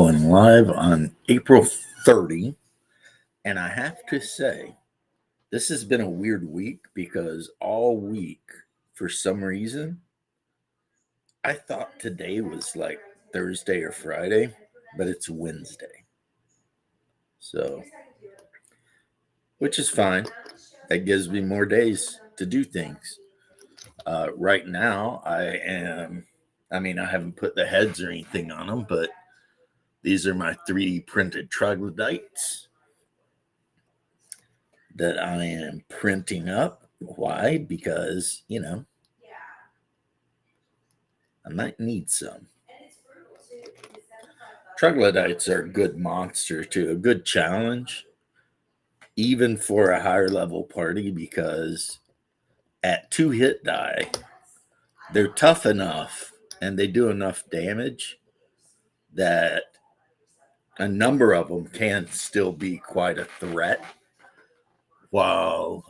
going live on April 30. And I have to say, this has been a weird week because all week, for some reason, I thought today was like Thursday or Friday, but it's Wednesday. So, which is fine. That gives me more days to do things. Right now, I haven't put the heads or anything on them, but these are my 3D printed troglodytes that I am printing up. Why? Because, I might need some. Troglodytes are a good monster, too, a good challenge, even for a higher level party, because at 2-hit die, they're tough enough and they do enough damage that a number of them can still be quite a threat, while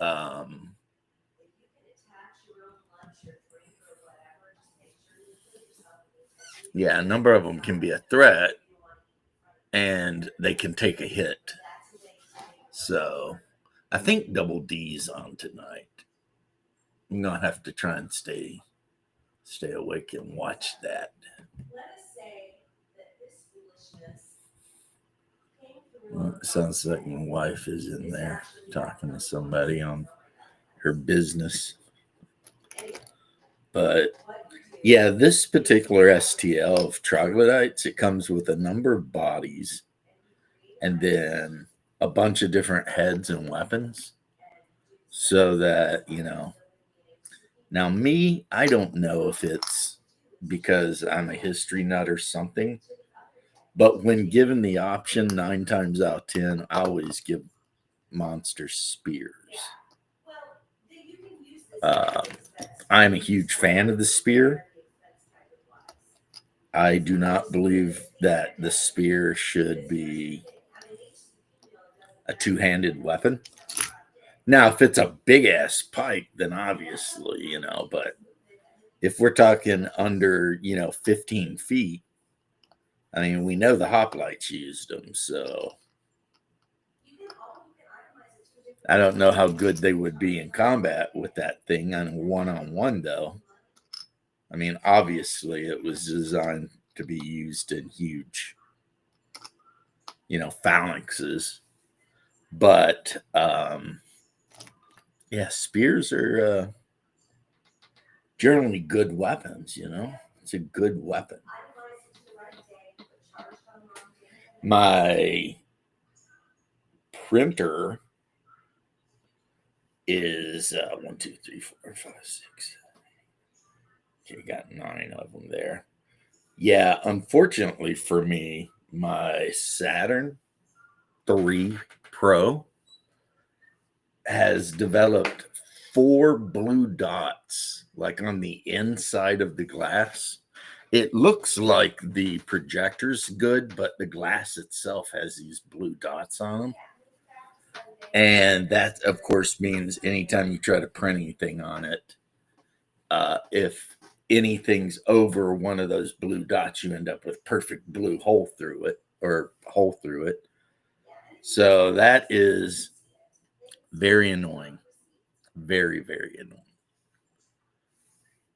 a number of them can be a threat and they can take a hit. So I think Double D's on tonight. I'm gonna have to try and stay awake and watch that. Well, it sounds like my wife is in there talking to somebody on her business. But yeah, this particular STL of troglodytes, it comes with a number of bodies and then a bunch of different heads and weapons. So that, now me, I don't know if it's because I'm a history nut or something, but when given the option, 9 times out of 10, I always give monster spears. I'm a huge fan of the spear. I do not believe that the spear should be a 2-handed weapon. Now, if it's a big ass pike, then obviously, but if we're talking under, 15 feet, I mean, we know the hoplites used them, so I don't know how good they would be in combat with that thing on a one-on-one, though. I mean, obviously, it was designed to be used in huge, phalanxes. But, spears are generally good weapons, It's a good weapon. My printer is 1, 2, 3, 4, 5, 6. Okay, got 9 of them there. Yeah, unfortunately for me, my Saturn 3 Pro has developed 4 blue dots, like on the inside of the glass. It looks like the projector's good, but the glass itself has these blue dots on them. And that, of course, means anytime you try to print anything on it, if anything's over one of those blue dots, you end up with perfect blue hole through it. So that is very annoying. Very, very annoying.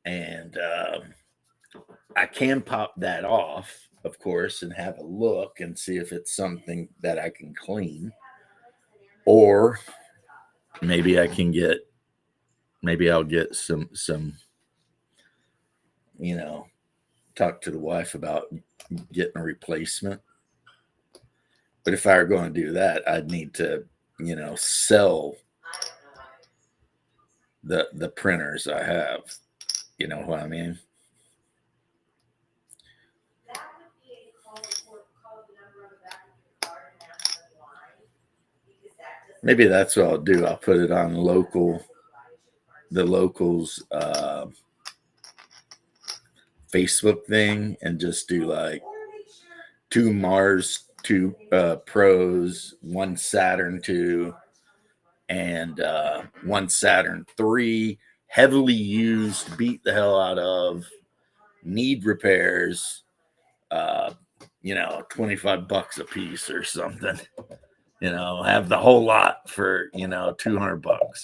And I can pop that off, of course, and have a look and see if it's something that I can clean. Or maybe I'll get some talk to the wife about getting a replacement. But if I were going to do that, I'd need to, sell the printers I have. You know what I mean? Maybe that's what I'll do. I'll put it on the locals Facebook thing and just do like 2 Mars 2 Pros, 1 Saturn 2, and 1 Saturn 3, heavily used, beat the hell out of, need repairs, $25 a piece or something. Have the whole lot for, $200.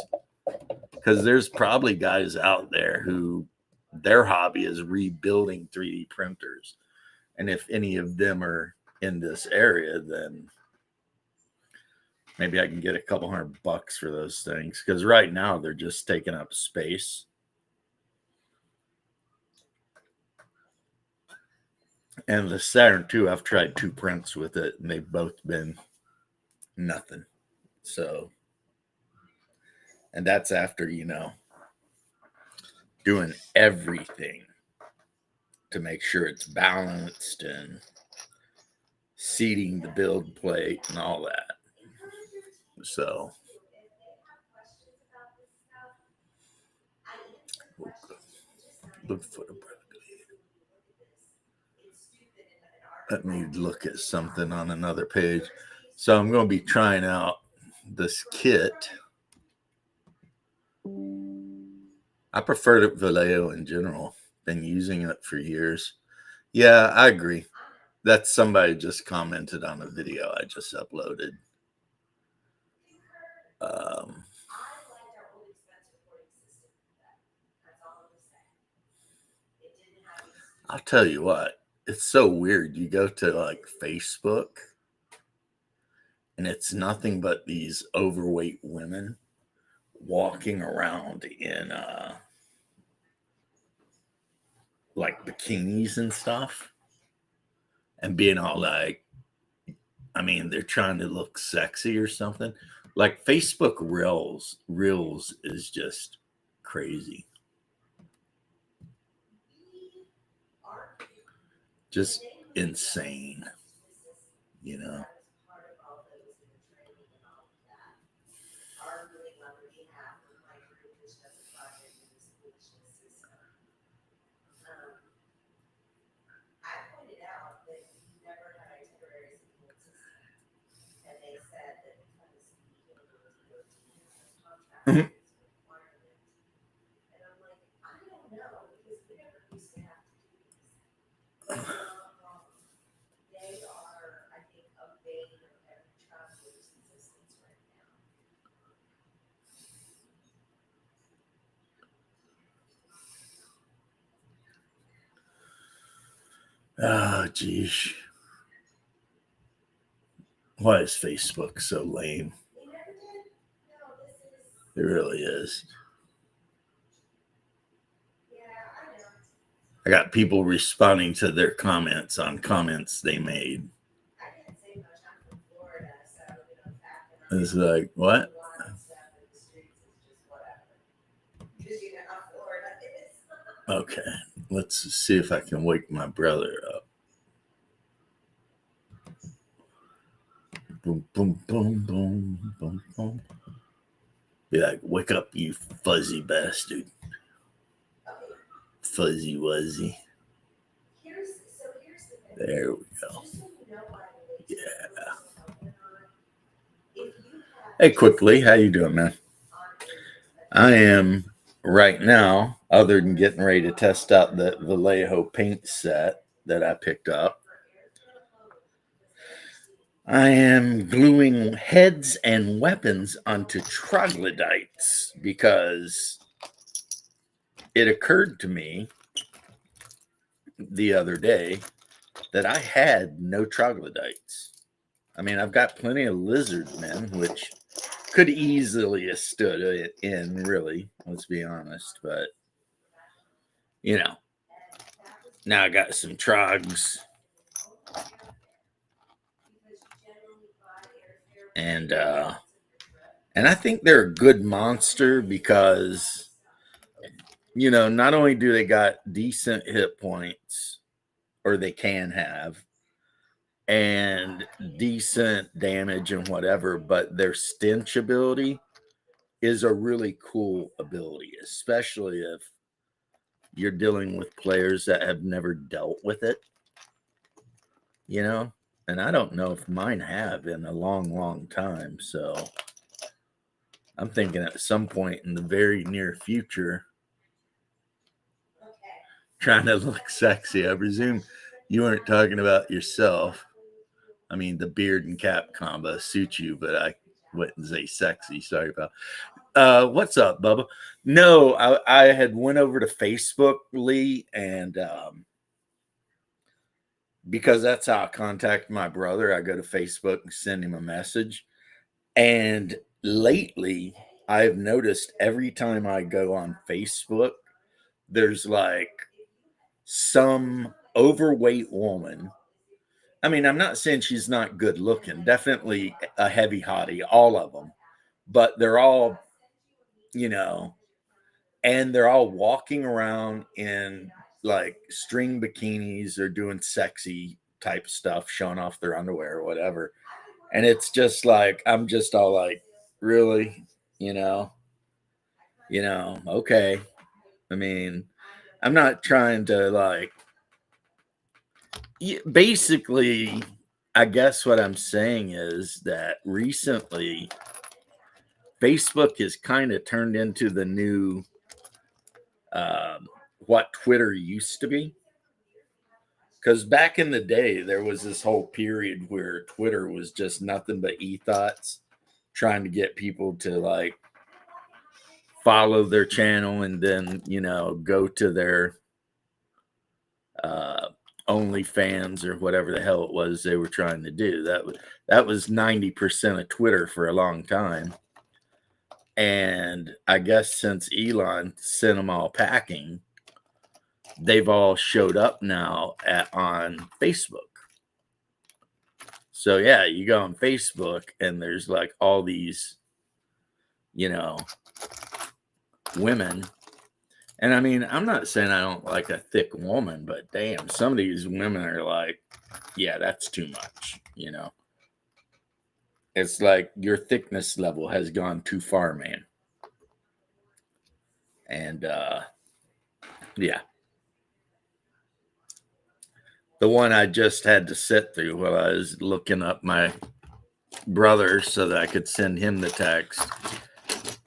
Because there's probably guys out there who their hobby is rebuilding 3D printers. And if any of them are in this area, then maybe I can get a couple $100 for those things. Because right now they're just taking up space. And the Saturn II, I've tried 2 prints with it, and they've both been nothing. So, and that's after, doing everything to make sure it's balanced and seating the build plate and all that. So, look for the. Let me look at something on another page. So I'm going to be trying out this kit. I prefer the Vallejo in general. Been using it for years. Yeah, I agree. That's somebody just commented on a video I just uploaded. I'll tell you what. It's so weird. You go to like Facebook, and it's nothing but these overweight women walking around in like bikinis and stuff, and being all like, they're trying to look sexy or something. Like Facebook Reels is just crazy. Just insane, Mhm. Oh, geez. Why is Facebook so lame? It really is. I got people responding to their comments on comments they made. It's like, what? Okay, let's see if I can wake my brother up. Boom, boom, boom, boom, boom, boom. Be like, wake up, you fuzzy bastard. Fuzzy wuzzy. There we go. Yeah. Hey, quickly, how you doing, man? I am right now, other than getting ready to test out the Vallejo paint set that I picked up, I am gluing heads and weapons onto troglodytes because it occurred to me the other day that I had no troglodytes. I've got plenty of lizard men, which could easily have stood it in, really, let's be honest. But, now I got some trogs. And I think they're a good monster because, not only do they got decent hit points, or they can have, and decent damage and whatever, but their stench ability is a really cool ability, especially if you're dealing with players that have never dealt with it, and I don't know if mine have in a long time. So I'm thinking at some point in the very near future, trying to look sexy. I presume You weren't talking about yourself. I mean, the beard and cap combo suits you, but I wouldn't say sexy. Sorry about. What's up, Bubba? No, I had went over to Facebook, Lee, and because that's how I contact my brother. I go to Facebook and send him a message. And lately, I've noticed every time I go on Facebook, there's like some overweight woman. I mean, I'm not saying she's not good looking, definitely a heavy hottie, all of them, but they're all, you know, and they're all walking around in like string bikinis or doing sexy type stuff, showing off their underwear or whatever. And it's just like, I'm just all like, really, you know, okay. I mean, I'm not trying to like, basically, I guess what I'm saying is that recently Facebook has kind of turned into the new what Twitter used to be. Because back in the day, there was this whole period where Twitter was just nothing but e-thoughts, trying to get people to like follow their channel and then, go to their OnlyFans or whatever the hell it was they were trying to do. That was 90% of Twitter for a long time. And I guess since Elon sent them all packing, they've all showed up now on Facebook. So yeah, you go on Facebook and there's like all these, women. And I mean, I'm not saying I don't like a thick woman, but damn, some of these women are like, yeah, that's too much, It's like your thickness level has gone too far, man. And yeah. The one I just had to sit through while I was looking up my brother so that I could send him the text.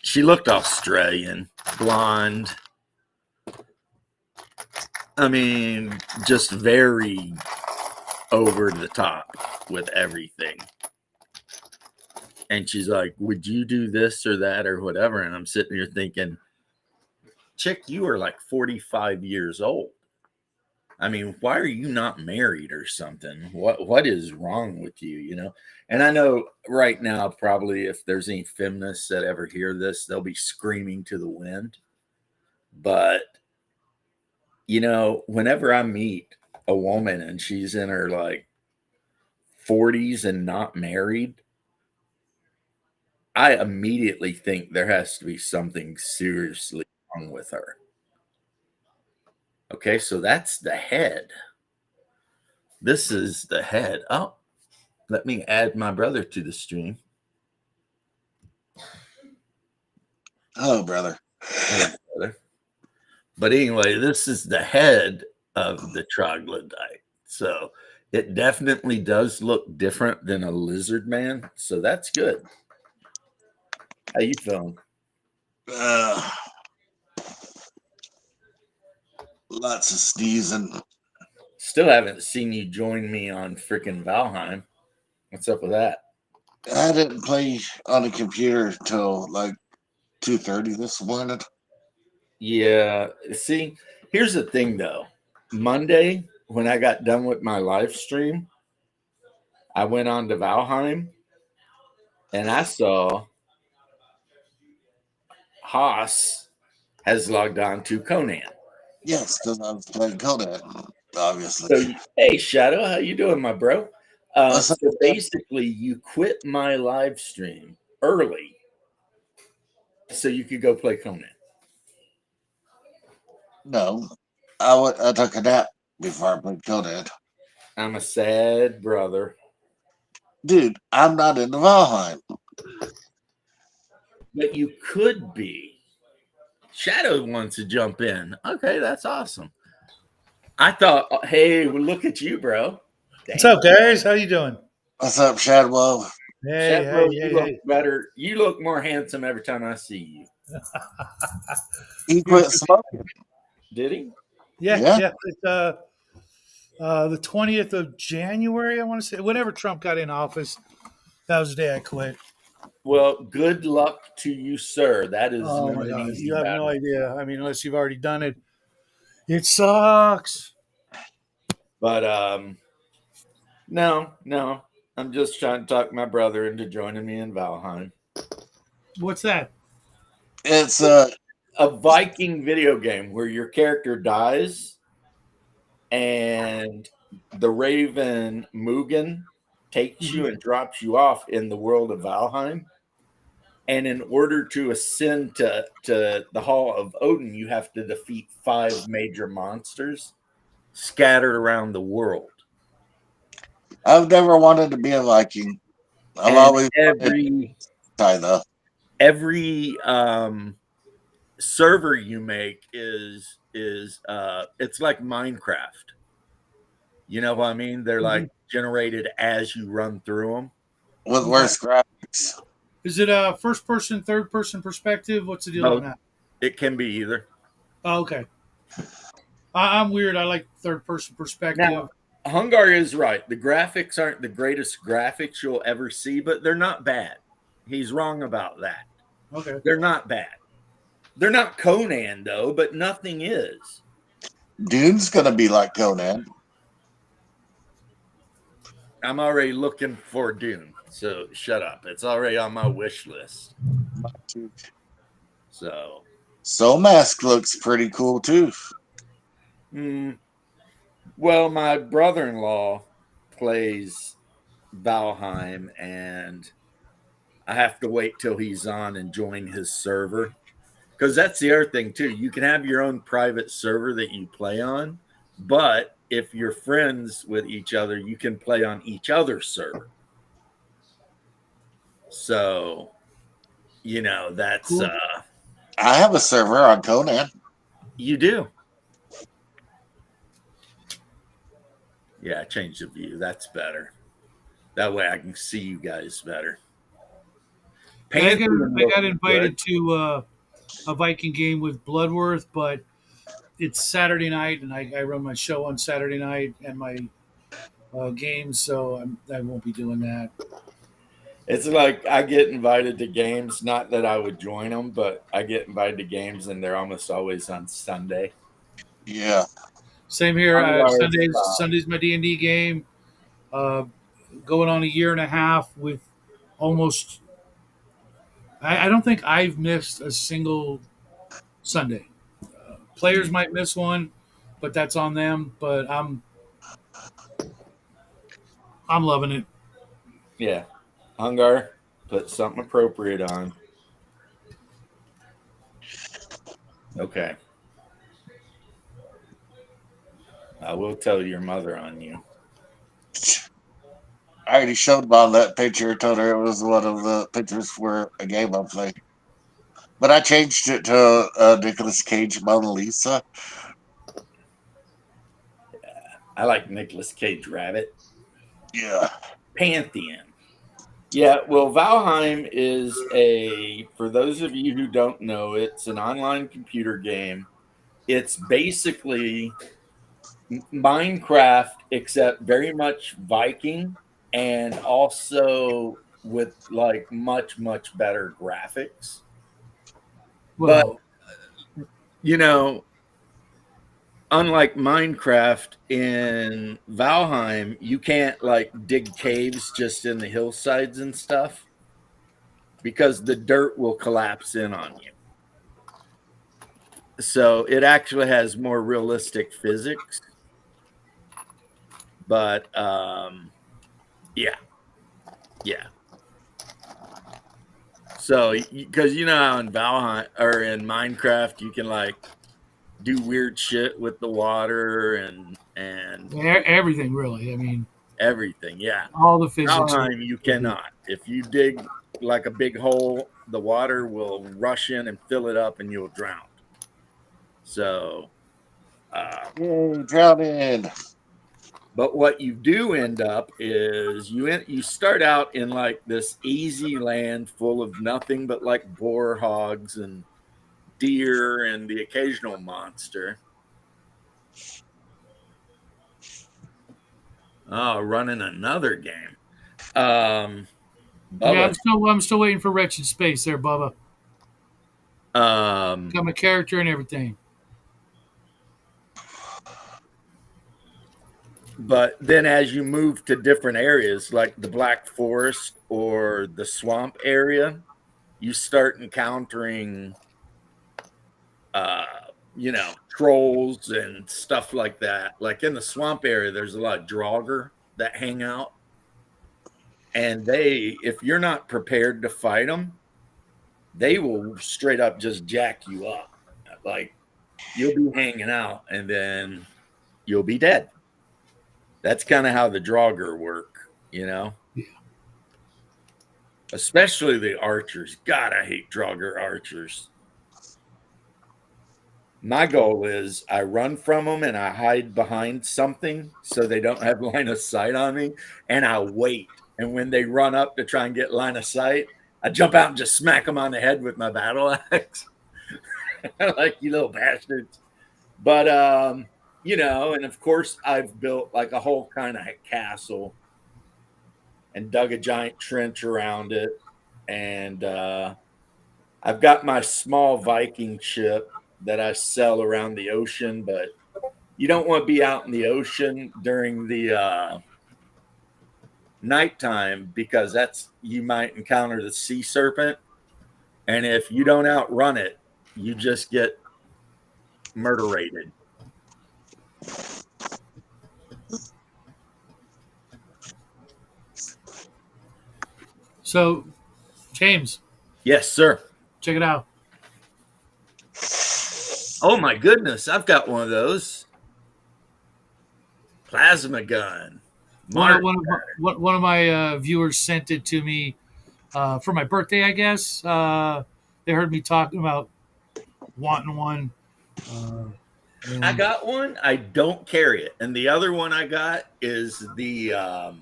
She looked Australian, blonde. I mean, just very over the top with everything. And she's like, would you do this or that or whatever? And I'm sitting here thinking, chick, you are like 45 years old. I mean, why are you not married or something? What is wrong with you, And I know right now, probably if there's any feminists that ever hear this, they'll be screaming to the wind. But, whenever I meet a woman and she's in her like 40s and not married, I immediately think there has to be something seriously wrong with her. Okay, so that's the head. This is the head. Oh, let me add my brother to the stream. Hello, brother. Hello, brother. But anyway, this is the head of the troglodyte. So it definitely does look different than a lizard man. So that's good. How you feeling? Lots of sneezing. Still haven't seen you join me on freaking Valheim. What's up with that? I didn't play on the computer till like 2:30 this morning. Yeah. See, here's the thing though. Monday, when I got done with my live stream, I went on to Valheim and I saw Haas has logged on to Conan. Yes, because I was playing Conan, obviously. So, hey, Shadow, how you doing, my bro? So basically, you quit my live stream early so you could go play Conan. No, I took a nap before I played Conan. I'm a sad brother. Dude, I'm not in the Valheim. But you could be. Shadow wants to jump in. Okay, that's awesome. I thought, hey, well, look at you, bro. Damn. What's up, guys? How you doing? What's up, Shadwell? Hey, Shadwell, you look better. You look more handsome every time I see you. He quit smoking. Did he? Yeah. The 20th of January, I want to say. Whenever Trump got in office, that was the day I quit. Well, good luck to you, sir. That is Oh not my an God. easy You have no battle. idea. I mean, unless you've already done it, it sucks. But no. I'm just trying to talk my brother into joining me in Valheim. What's that? It's A Viking video game where your character dies and the Raven Mugen takes you and drops you off in the world of Valheim. And in order to ascend to the Hall of Odin, you have to defeat 5 major monsters scattered around the world. I've never wanted to be a Viking. I've And always wanted to every die though. every server you make is it's like Minecraft. You know what I mean? They're like generated as you run through them. With Okay. worse graphics. Is it a first person, third person perspective? What's the deal on Both. that? It can be either. Oh, okay. I'm weird. I like third person perspective. Now, Hungar is right. The graphics aren't the greatest graphics you'll ever see, but they're not bad. He's wrong about that. Okay. They're not bad. They're not Conan though, but nothing is. Dune's gonna be like Conan. I'm already looking for Dune, so shut up. It's already on my wish list. So, Soul Mask looks pretty cool too. well, my brother-in-law plays Valheim, and I have to wait till he's on and join his server. Because that's the other thing too. You can have your own private server that you play on, but if you're friends with each other, you can play on each other's server. So, that's Cool. I have a server on Conan. You do. Yeah, change the view. That's better. That way I can see you guys better. I Pantheon got looks invited good. to a Viking game with Bloodworth, but it's Saturday night, and I run my show on Saturday night and my games, so I won't be doing that. It's like I get invited to games, not that I would join them, but I get invited to games and they're almost always on Sunday. Yeah. Same here. Otherwise, Sunday's my D&D game. Going on a year and a half with almost. I don't think I've missed a single Sunday. Players might miss one, but that's on them. But I'm loving it. yeah. Hungar, put something appropriate on. Okay. I will tell your mother on you. I already showed Mom that picture, told her it was one of the pictures for a game I'm playing. But I changed it to Nicolas Cage Mona Lisa. I like Nicolas Cage Rabbit. Yeah. Pantheon. Yeah, well, Valheim is for those of you who don't know, it's an online computer game. It's basically Minecraft, except very much Viking and also with like much, much better graphics. Well, But, unlike Minecraft in Valheim, you can't like dig caves just in the hillsides and stuff because the dirt will collapse in on you. So it actually has more realistic physics. But yeah. So because how in Valheim or in Minecraft you can like do weird shit with the water and everything really. I mean, everything. Yeah. all the physics. Valheim you cannot. If you dig like a big hole, the water will rush in and fill it up and you'll drown. So Yay, drowning. but what you do end up is you start out in like this easy land full of nothing but like boar hogs and deer and the occasional monster. Oh, running another game. Um, Yeah, Bubba. I'm still waiting for Wretched Space there, Bubba. Um, Become a character and everything. but then as you move to different areas, like the Black Forest or the swamp area, you start encountering, uh, trolls and stuff like that. Like in the swamp area, there's a lot of Draugr that hang out, and if you're not prepared to fight them, they will straight up just jack you up. Like you'll be hanging out, and then you'll be dead. That's kind of how the Draugr work. Yeah. Especially the archers. God, I hate Draugr archers. My goal is I run from them and I hide behind something so they don't have line of sight on me, and I wait. And when they run up to try and get line of sight, I jump out and just smack them on the head with my battle axe. Like, you little bastards. But and of course I've built like a whole kind of castle and dug a giant trench around it. And I've got my small Viking ship that I sell around the ocean, but you don't want to be out in the ocean during the nighttime because you might encounter the sea serpent. And if you don't outrun it, you just get murderated. So, James, Yes, sir. check it out. Oh my goodness, I've got one of those. Plasma gun. Mark. One of my viewers sent it to me for my birthday, I guess. They heard me talking about wanting one. I got one. I don't carry it. And the other one I got is the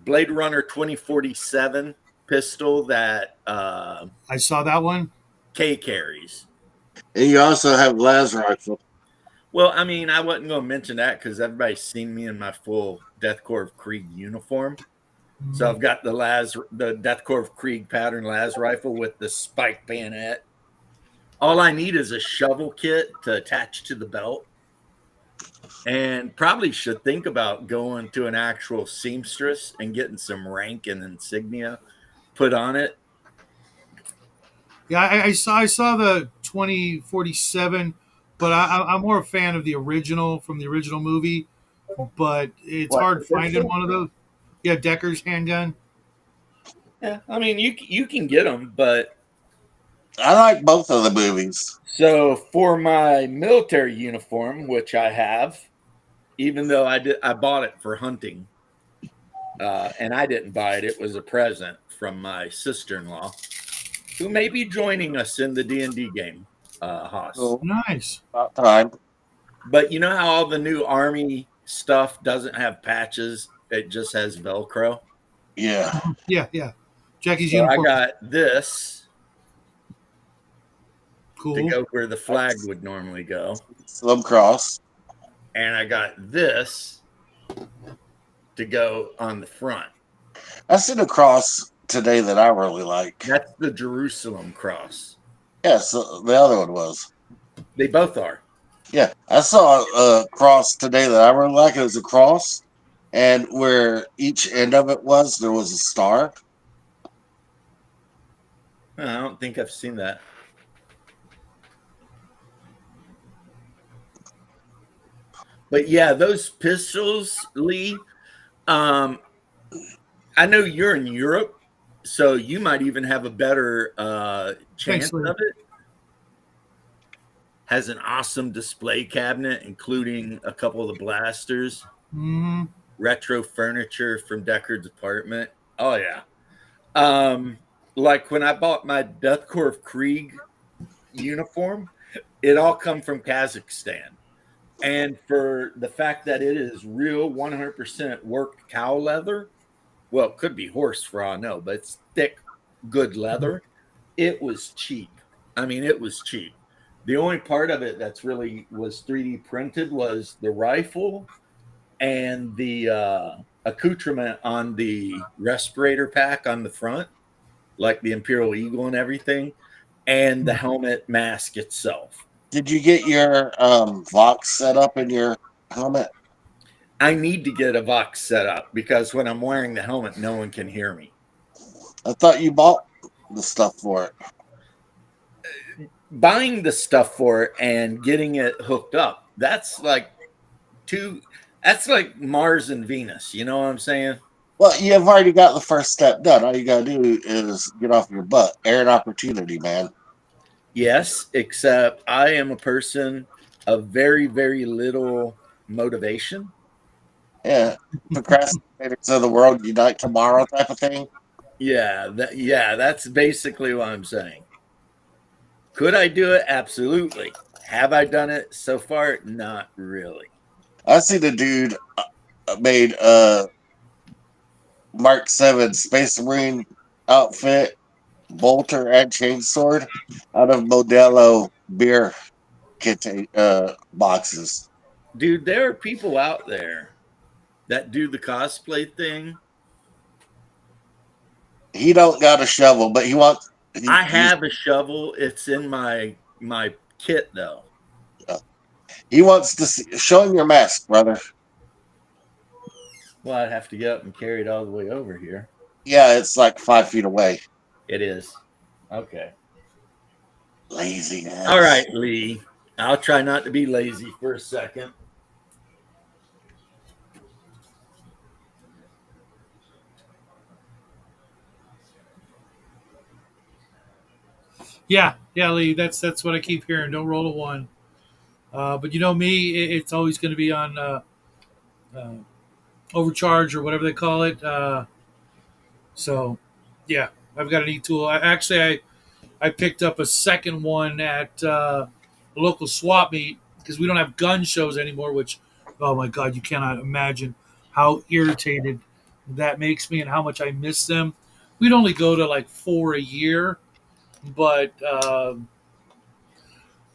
Blade Runner 2047 pistol that I saw that one. K carries. And you also have Las rifle. Well, I mean, I wasn't going to mention that because everybody's seen me in my full Death Corps of Krieg uniform. So I've got the Death Corps of Krieg pattern Las rifle with the spike bayonet. All I need is a shovel kit to attach to the belt. And probably should think about going to an actual seamstress and getting some rank and insignia put on it. Yeah, I saw the 2047, but I'm more a fan of the original from the original movie. But it's What, hard the finding pistol? one of those. Yeah, Decker's handgun. Yeah, I mean, you can get them, but I like both of the movies. so for my military uniform, which I have, even though I bought it for hunting, and I didn't buy it; it was a present from my sister-in-law, who may be joining us in the D&D game, Haas. So, Nice. about time. But you know how all the new Army stuff doesn't have patches; it just has Velcro. Yeah. Yeah. Jackie's So I uniform. got this Cool. to go where the flag would normally go, Slum Cross. and I got this to go on the front. I seen a cross today that I really like. That's the Jerusalem cross. Yes, the other one was. They both are. Yeah, I saw a cross today that I really like. It was a cross, and where each end of it was, there was a star. I don't think I've seen that. But yeah, those pistols, Lee. I know you're in Europe, so you might even have a better chance Thanks, Lee. of it. Has an awesome display cabinet, including a couple of the blasters, retro furniture from Deckard's apartment. Oh yeah. Like when I bought my Death Corps of Krieg uniform, it all come from Kazakhstan. And for the fact that it is real 100% worked cow leather, well, it could be horse for all I know, but it's thick, good leather. It was cheap. I mean, it was cheap. The only part of it that's really was 3D printed was the rifle and the accoutrement on the respirator pack on the front, like the Imperial Eagle and everything, and the helmet mask itself. Did you get your Vox set up in your helmet? I need to get a Vox set up because when I'm wearing the helmet, no one can hear me. I thought you bought the stuff for it. Buying the stuff for it and getting it hooked up, that's like Mars and Venus. You know what I'm saying? Well, you've already got the first step done. All you gotta do is get off your butt. Air an opportunity, man. Yes, except I am a person of very, very little motivation. Yeah. Procrastinators of the world unite tomorrow type of thing. Yeah, that's basically what I'm saying. Could I do it? Absolutely. Have I done it so far? Not really. I see the dude made Mark 7 Space Marine outfit, bolter, and chainsword out of Modelo beer boxes. Dude, there are people out there that do the cosplay thing. He don't got a shovel, but he wants. I have a shovel. It's in my kit though. He wants to show him your mask, brother. Well, I'd have to get up and carry it all the way over here. Yeah, it's like 5 feet away. It is. Okay. Laziness. All right, Lee. I'll try not to be lazy for a second. Yeah, Lee. That's what I keep hearing. Don't roll a one. But you know me, it's always going to be on overcharge or whatever they call it. So, yeah, I've got an e-tool. I picked up a second one at a local swap meet because we don't have gun shows anymore. Which, oh my god, you cannot imagine how irritated that makes me and how much I miss them. We'd only go to like 4 a year, but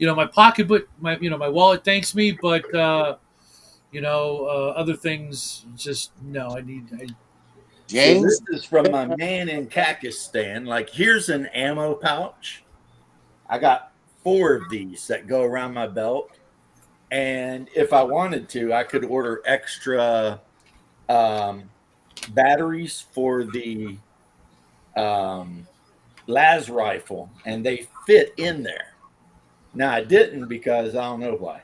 my pocketbook, my wallet thanks me, but other things just no. James, So this is from my man in Kakistan. Like, here's an ammo pouch. I got 4 of these that go around my belt, and if I wanted to, I could order extra batteries for the las rifle, and they fit in there. Now I didn't because I don't know why.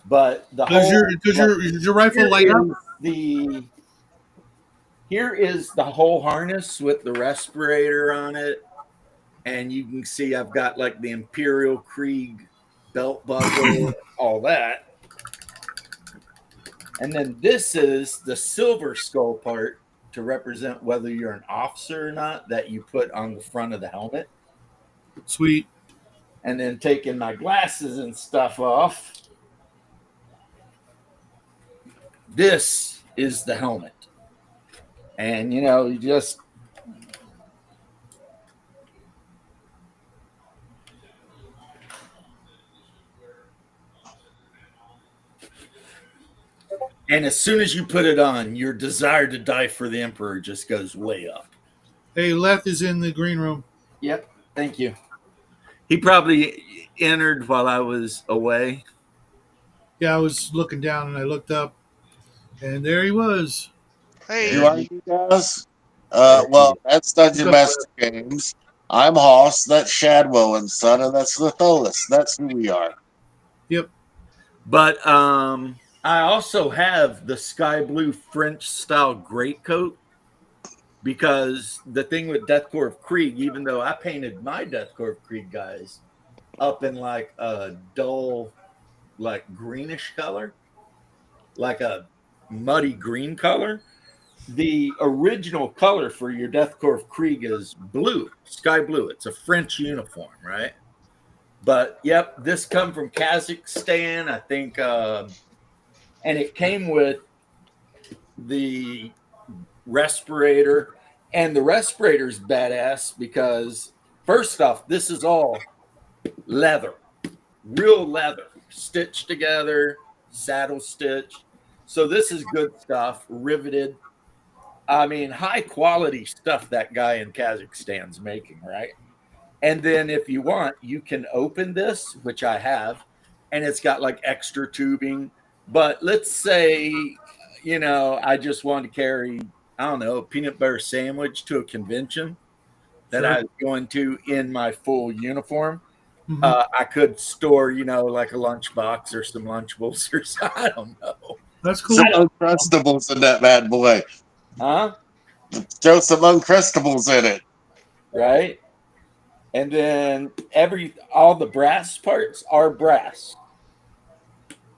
But the Does whole your rifle light up? Here is the whole harness with the respirator on it, and you can see I've got like the Imperial Krieg belt buckle, all that. And then this is the silver skull part to represent whether you're an officer or not that you put on the front of the helmet. Sweet. And then taking my glasses and stuff off. This is the helmet. And, you just. And as soon as you put it on, your desire to die for the Emperor just goes way up. Hey, Leth is in the green room. Yep. Thank you. He probably entered while I was away. Yeah, I was looking down and I looked up, and there he was. Hey, who are you guys? Well, that's Dungeon Master Games. I'm Hoss. That's Shadwell and Son, and that's Litholis. That's who we are. Yep. But I also have the sky blue French style greatcoat because the thing with Death Korps of Krieg, even though I painted my Death Korps of Krieg guys up in like a dull, like greenish color, like a muddy green color, the original color for your Death Korps of Krieg is blue, sky blue. It's a French uniform, right? But yep, this come from Kazakhstan, I think, and it came with the respirator, and the respirator's badass because first off, this is all leather, real leather, stitched together, saddle stitch. So this is good stuff, riveted. I mean, high quality stuff that guy in Kazakhstan's making, right? And then if you want, you can open this, which I have, and it's got like extra tubing. But let's say, I just want to carry, I don't know, a peanut butter sandwich to a convention that I Sure. was going to in my full uniform. Mhm. I could store, like a lunchbox or some Lunchables or something. I don't know. That's Some cool. I don't, Uncrustables in that bad boy. huh? Throw some Uncrustables in it. Right? And then all the brass parts are brass.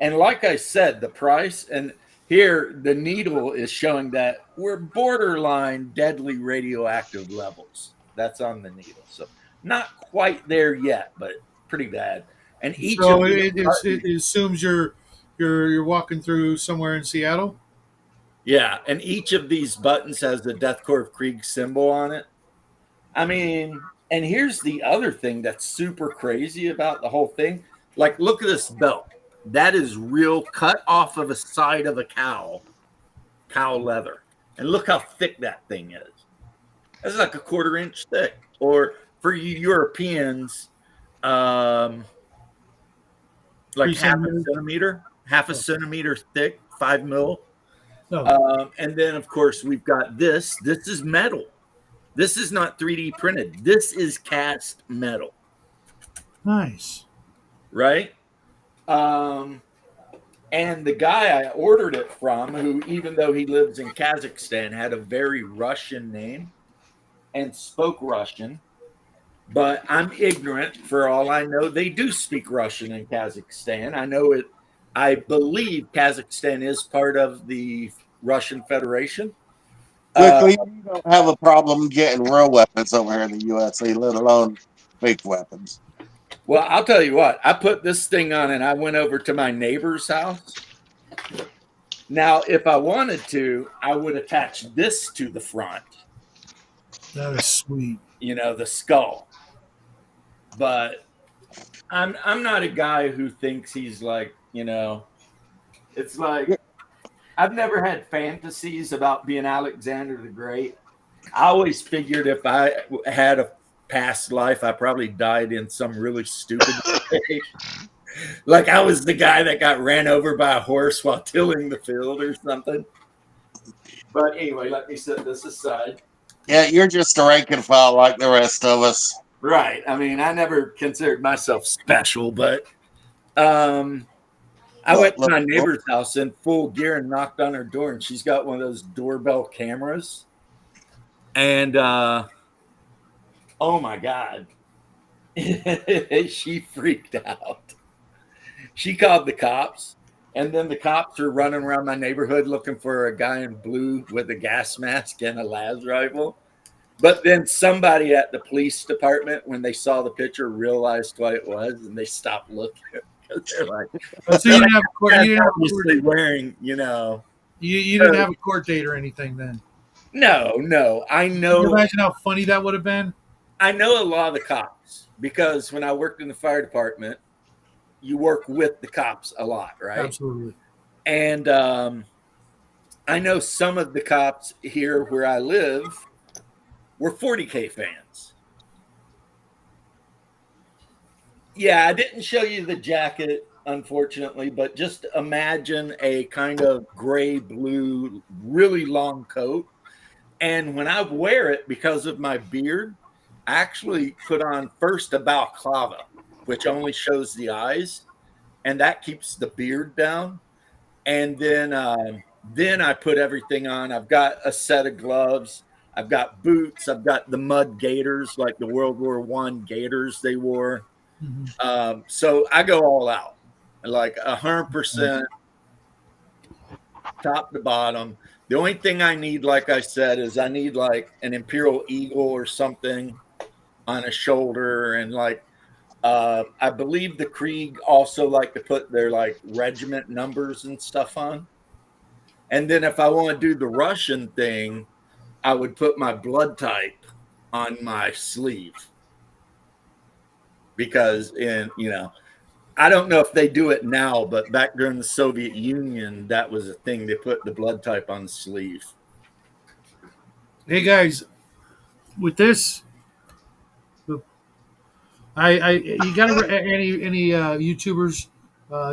And like I said, the price, and here the needle is showing that we're borderline deadly radioactive levels. That's on the needle. So not quite there yet, but pretty bad. And each of So these it buttons, assumes you're walking through somewhere in Seattle. yeah, and each of these buttons has the Death Korps of Krieg symbol on it. I mean, and here's the other thing that's super crazy about the whole thing. Like, look at this belt. That is real cut off of a side of a cow leather. And look how thick that thing is. It's like a 1/4 inch thick. Or for you Europeans, like 3 centimeters. half a centimeter thick, 5 mil. No, And then, of course, we've got this. This is metal. This is not 3D printed. This is cast metal, nice. right? And the guy I ordered it from, who, even though he lives in Kazakhstan, had a very Russian name and spoke Russian. But I'm ignorant. For all I know, they do speak Russian in Kazakhstan. I know it. I believe Kazakhstan is part of the Russian Federation. Quickly, you don't have a problem getting real weapons over here in the USA, let alone fake weapons. Well, I'll tell you what. I put this thing on and I went over to my neighbor's house. Now, if I wanted to, I would attach this to the front, That is sweet. the skull. But I'm not a guy who thinks he's like, it's like I've never had fantasies about being Alexander the Great. I always figured if I had a past life, I probably died in some really stupid way. Like I was the guy that got ran over by a horse while tilling the field or something. But anyway, let me set this aside. Yeah, you're just a rank and file like the rest of us. Right. I mean, I never considered myself special, but I went to my neighbor's house in full gear and knocked on her door, and she's got one of those doorbell cameras. And oh my God, she freaked out. She called the cops, and then the cops are running around my neighborhood looking for a guy in blue with a gas mask and a las rifle. But then somebody at the police department, when they saw the picture, realized what it was, and they stopped looking. They're like, So you didn't have a court. You didn't have a obviously court, wearing, you didn't have a court date or anything then. No. I Can you know imagine how funny that would have been? a lot of the cops because when I worked in the fire department, you work with the cops a lot, right? Absolutely. And I know some of the cops here where I live were 40K fans. Yeah, I didn't show you the jacket, unfortunately, but just imagine a kind of gray blue, really long coat. And when I wear it, because of my beard, I actually put on first a balaclava, which only shows the eyes, and that keeps the beard down. And then I put everything on. I've got a set of gloves. I've got boots. I've got the mud gaiters, like the World War I gaiters they wore. Mhm. So I go all out, like 100% top to bottom. The only thing I need, like I said, is I need like an Imperial Eagle or something on a shoulder, and like I believe the Krieg also like to put their like regiment numbers and stuff on. And then if I want to do the Russian thing, I would put my blood type on my sleeve because I don't know if they do it now, but back during the Soviet Union, that was a thing. They put the blood type on the sleeve. Hey guys, with this, I you got any YouTubers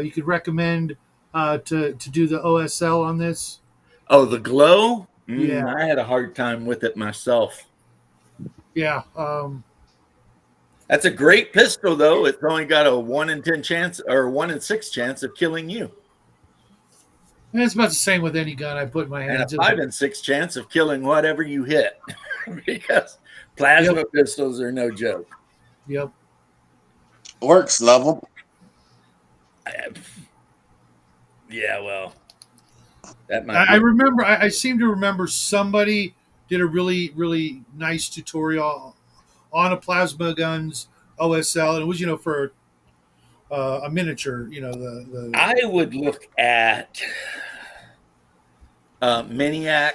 you could recommend to do the OSL on this? Oh, the glow? Yeah, I had a hard time with it myself. yeah. That's a great pistol, though. It's only got a 1 in 10 chance or 1 in 6 chance of killing you, And it's about the same with any gun I put in my and a hands. 5 in 6 chance of killing whatever you hit. Because plasma pistols are no joke. Yep. Works level. Yeah, well, that might I be. remember. I seem to remember somebody did a really nice tutorial on a plasma guns OSL, and it was for a miniature. The I would look at Miniac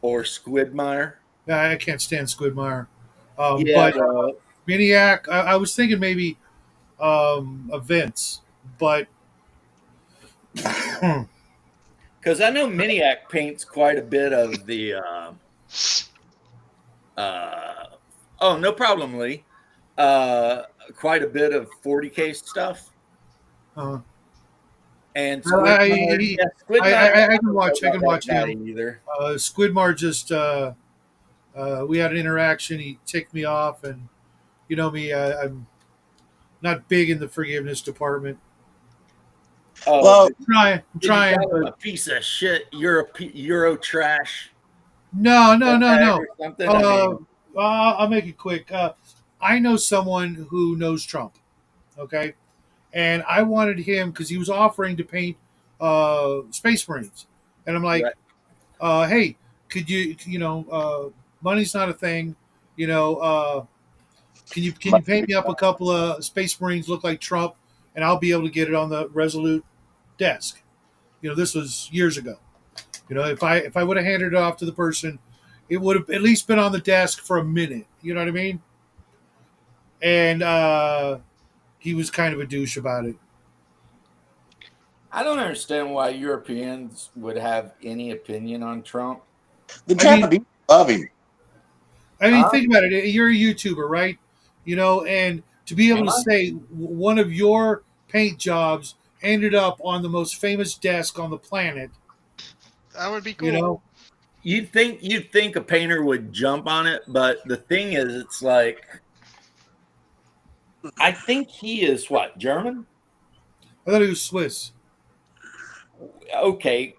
or Squidmire. I can't stand Squidmire, Yeah, but Maniac. I was thinking maybe events, but because I know Miniac paints quite a bit of the. Oh, no problem, Lee. Quite a bit of 40K stuff. uh, And I, Squidmire, yeah, I Squidmire, can watch. I can watch that him. either. Squidmar just we had an interaction. He ticked me off, and you know me. I'm not big in the forgiveness department. Oh, Well, I'm did you trying, call him but a piece of shit? Euro trash. no. Or something. I mean, I'll make it quick. I know someone who knows Trump. Okay, and I wanted him because he was offering to paint Space Marines, and I'm like, right. hey, could money's not a thing, you know. Can you paint me up a couple of Space Marines look like Trump, and I'll be able to get it on the Resolute desk. This was years ago. If I would have handed it off to the person, it would have at least been on the desk for a minute. You know what I mean? And he was kind of a douche about it. I don't understand why Europeans would have any opinion on Trump. the I mean, Japanese love him. think about it. You're a YouTuber, right? And to be able Am to I? say one of your paint jobs ended up on the most famous desk on the planet, That would be cool. you know, You'd think a painter would jump on it, but the thing is, it's like I think he is what, German? I thought he was Swiss. Okay,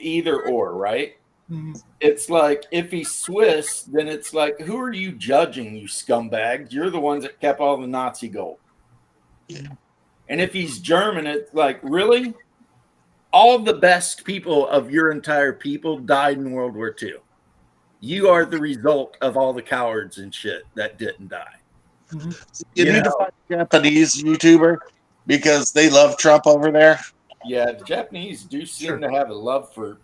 either or, right? Mhm. It's like if he's Swiss, then it's like, who are you judging, you scumbags? You're the ones that kept all the Nazi gold. And if he's German, it's like, really? All the best people of your entire people died in World War II. You are the result of all the cowards and shit that didn't die. Mhm. You You need to know. find a Japanese YouTuber because they love Trump over there. Yeah, the Japanese do seem Sure. to have a love for,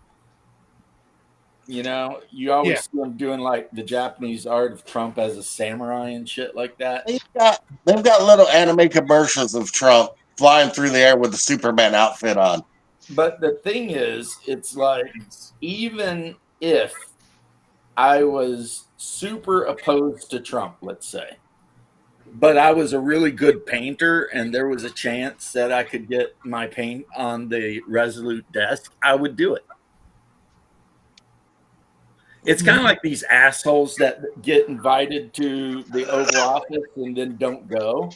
you Yeah. always see them doing like the Japanese art of Trump as a samurai and shit like that. They've got little anime commercials of Trump flying through the air with the Superman outfit on. But the thing is, it's like, even if I was super opposed to Trump, let's say, but I was a really good painter and there was a chance that I could get my paint on the Resolute desk, I would do it. It's kind of like these assholes that get invited to the Oval Office and then don't go.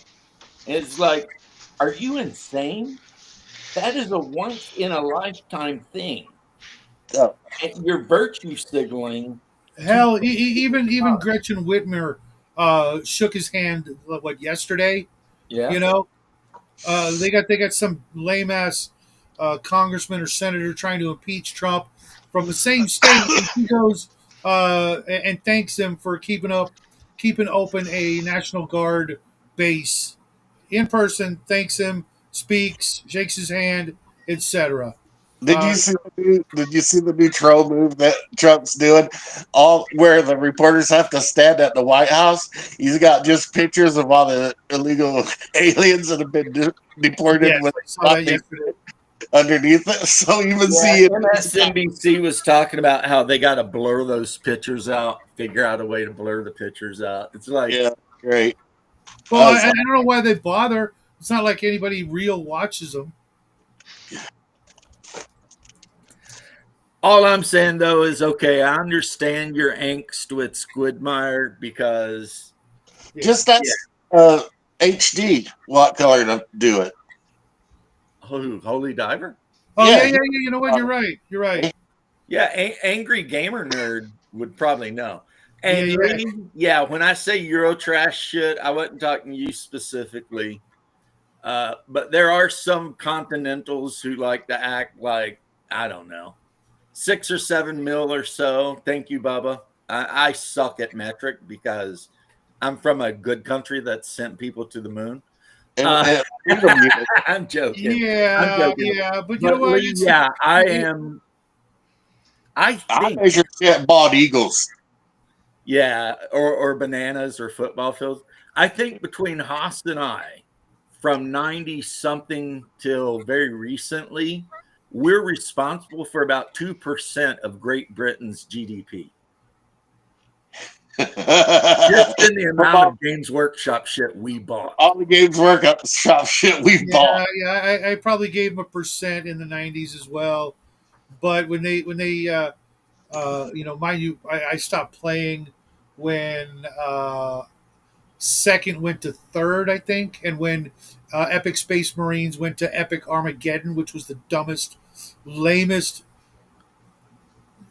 And it's like, are you insane? That is a once in a lifetime thing. Oh. And you're virtue signaling. Hell, even Gretchen Whitmer shook his hand yesterday. Yeah. They got some lame ass congressman or senator trying to impeach Trump from the same state, and he goes and thanks him for keeping open a National Guard base in person. Thanks him, speaks, shakes his hand, etc. Did you see the new troll move that Trump's doing? All where the reporters have to stand at the White House. He's got just pictures of all the illegal aliens that have been deported Yes, with I saw that yesterday. underneath it. So even Yeah, see it. MSNBC was talking about how they got to blur those pictures out, figure out a way to blur the pictures out. It's like, Yeah, great. Well, I was I like, don't know why they bother. It's not like anybody real watches them. all I'm saying though is, okay, I understand your angst with Squidmire because just ask HD what color to do it. Holy Diver. Oh Yeah, yeah. You know what? You're right. You're right. Yeah, Angry Gamer Nerd would probably know. Yeah, And yeah. Lee, yeah, when I say Eurotrash shit, I wasn't talking to you specifically. But there are some Continentals who like to act like, I don't know, 6 or 7 mil or so. Thank you, Bubba. I suck at metric because I'm from a good country that sent people to the moon. Freedom Unit. I'm joking. I'm Yeah, joking. yeah. But you know But what? Lee, yeah, I am. I I think, measure shit bald eagles. yeah, or bananas or football fields. I think between Haas and I, from 90 something till very recently, we're responsible for about 2% of Great Britain's GDP. Just in the amount of Games Workshop shit we bought. All the Games Workshop shit we've bought. Yeah. I probably gave them a percent in the '90s as well. But when they mind you, I stopped playing when second went to third, I think, and when Epic Space Marines went to Epic Armageddon, which was the dumbest, lamest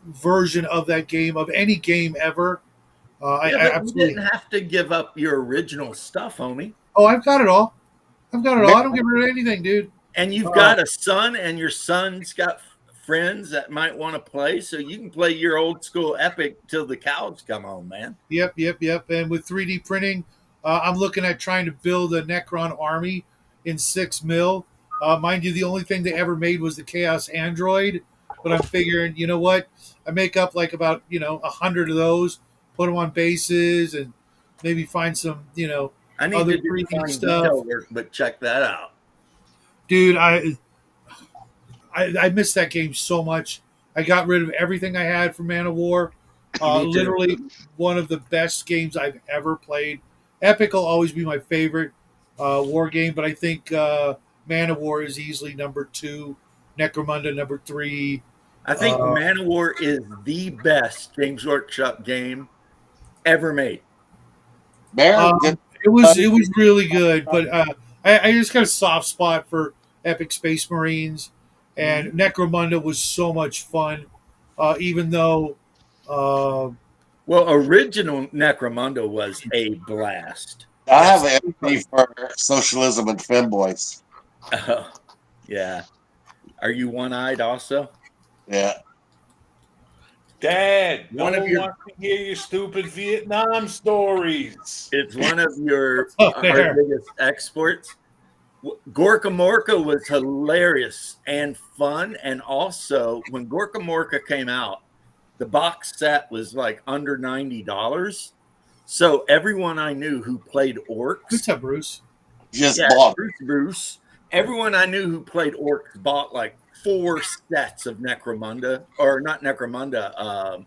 version of that game, of any game ever. I Yeah, but you absolutely. didn't have to give up your original stuff, homie. Oh, I've got it all. I don't get rid of anything, dude. And you've got a son, and your son's got friends that might want to play, so you can play your old school Epic till the cows come home, man. Yep. And with 3D printing, I'm looking at trying to build a Necron army in 6 mil. Mind you, the only thing they ever made was the Chaos Android. But I'm figuring, you know what? I make up like about 100 of those, put them on bases, and maybe find some I need other to do 3D fine stuff. detail work, but check that out. Dude, I missed that game so much. I got rid of everything I had from Man of War. Me too. Literally one of the best games I've ever played. Epic will always be my favorite war game, but I think Man of War is easily number 2, Necromunda number 3. I think Man of War is the best Games Workshop game ever made. It was really good, but I just got a soft spot for Epic Space Marines, and Necromunda was so much fun, even though. Well, original Necromunda was a blast. I have an empathy for socialism and femboys. Yeah. Are you one-eyed also? Yeah. Dad, One no of one your- wants to hear your stupid Vietnam stories. It's one of your Oh, our there. biggest exports. Gorka Morka was hilarious and fun. And also, when Gorka Morka came out, the box set was like under $90. So everyone I knew who played orcs, What's up, Bruce? Just yeah, bought. Bruce, everyone I knew who played orcs bought like 4 sets of Necromunda, or not Necromunda,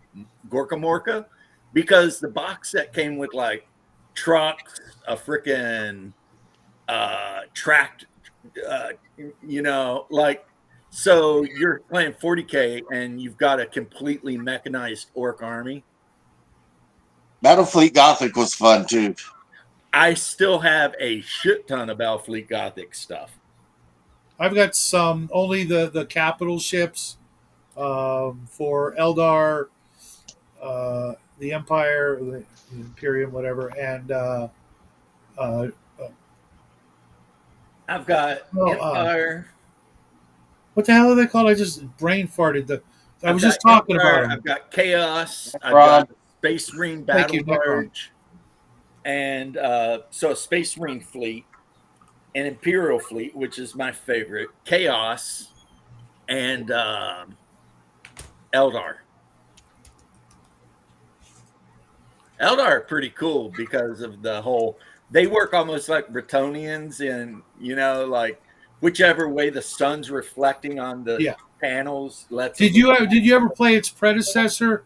Gorka Morka, because the box set came with like trucks, a freaking tracked, like, so you're playing 40K and you've got a completely mechanized orc army. Battlefleet Gothic was fun too. I still have a shit ton of Battlefleet Gothic stuff. I've got some, only the capital ships for Eldar, the Empire, the Imperium, whatever, and I've got Empire. what the hell are they called? I just brain farted. I was just got talking Empire, about them. I've got Chaos. I've Necron. got Space Marine Thank Battle you, Necron. Barge. And so a Space Marine fleet, an Imperial fleet, which is my favorite, Chaos, and Eldar. Eldar are pretty cool because of the whole. They work almost like Bretonians, and like whichever way the sun's reflecting on the Yeah. panels lets. Did you ever play its predecessor,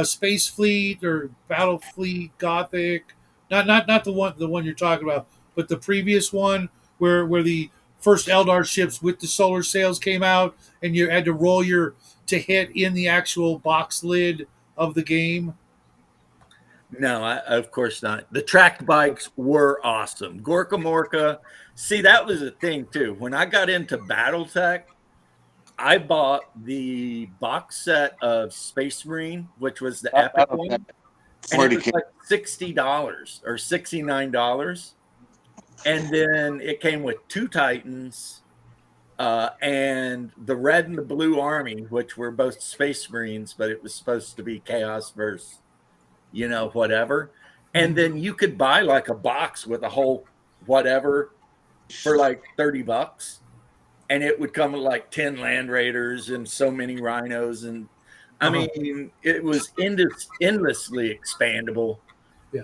Space Fleet or Battle Fleet Gothic? Not the one you're talking about, but the previous one where the first Eldar ships with the solar sails came out, and you had to roll to hit in the actual box lid of the game. No, of course not. The tracked bikes were awesome. Gorka Morka. See, that was a thing too. When I got into BattleTech, I bought the box set of Space Marine, which was the epic one. And it was like $60 or $69. And then it came with 2 Titans and the red and the blue army, which were both Space Marines, but it was supposed to be Chaos versus whatever. And then you could buy like a box with a whole whatever for like $30. And it would come with like 10 Land Raiders and so many Rhinos. And I mean, it was endlessly expandable. Yeah.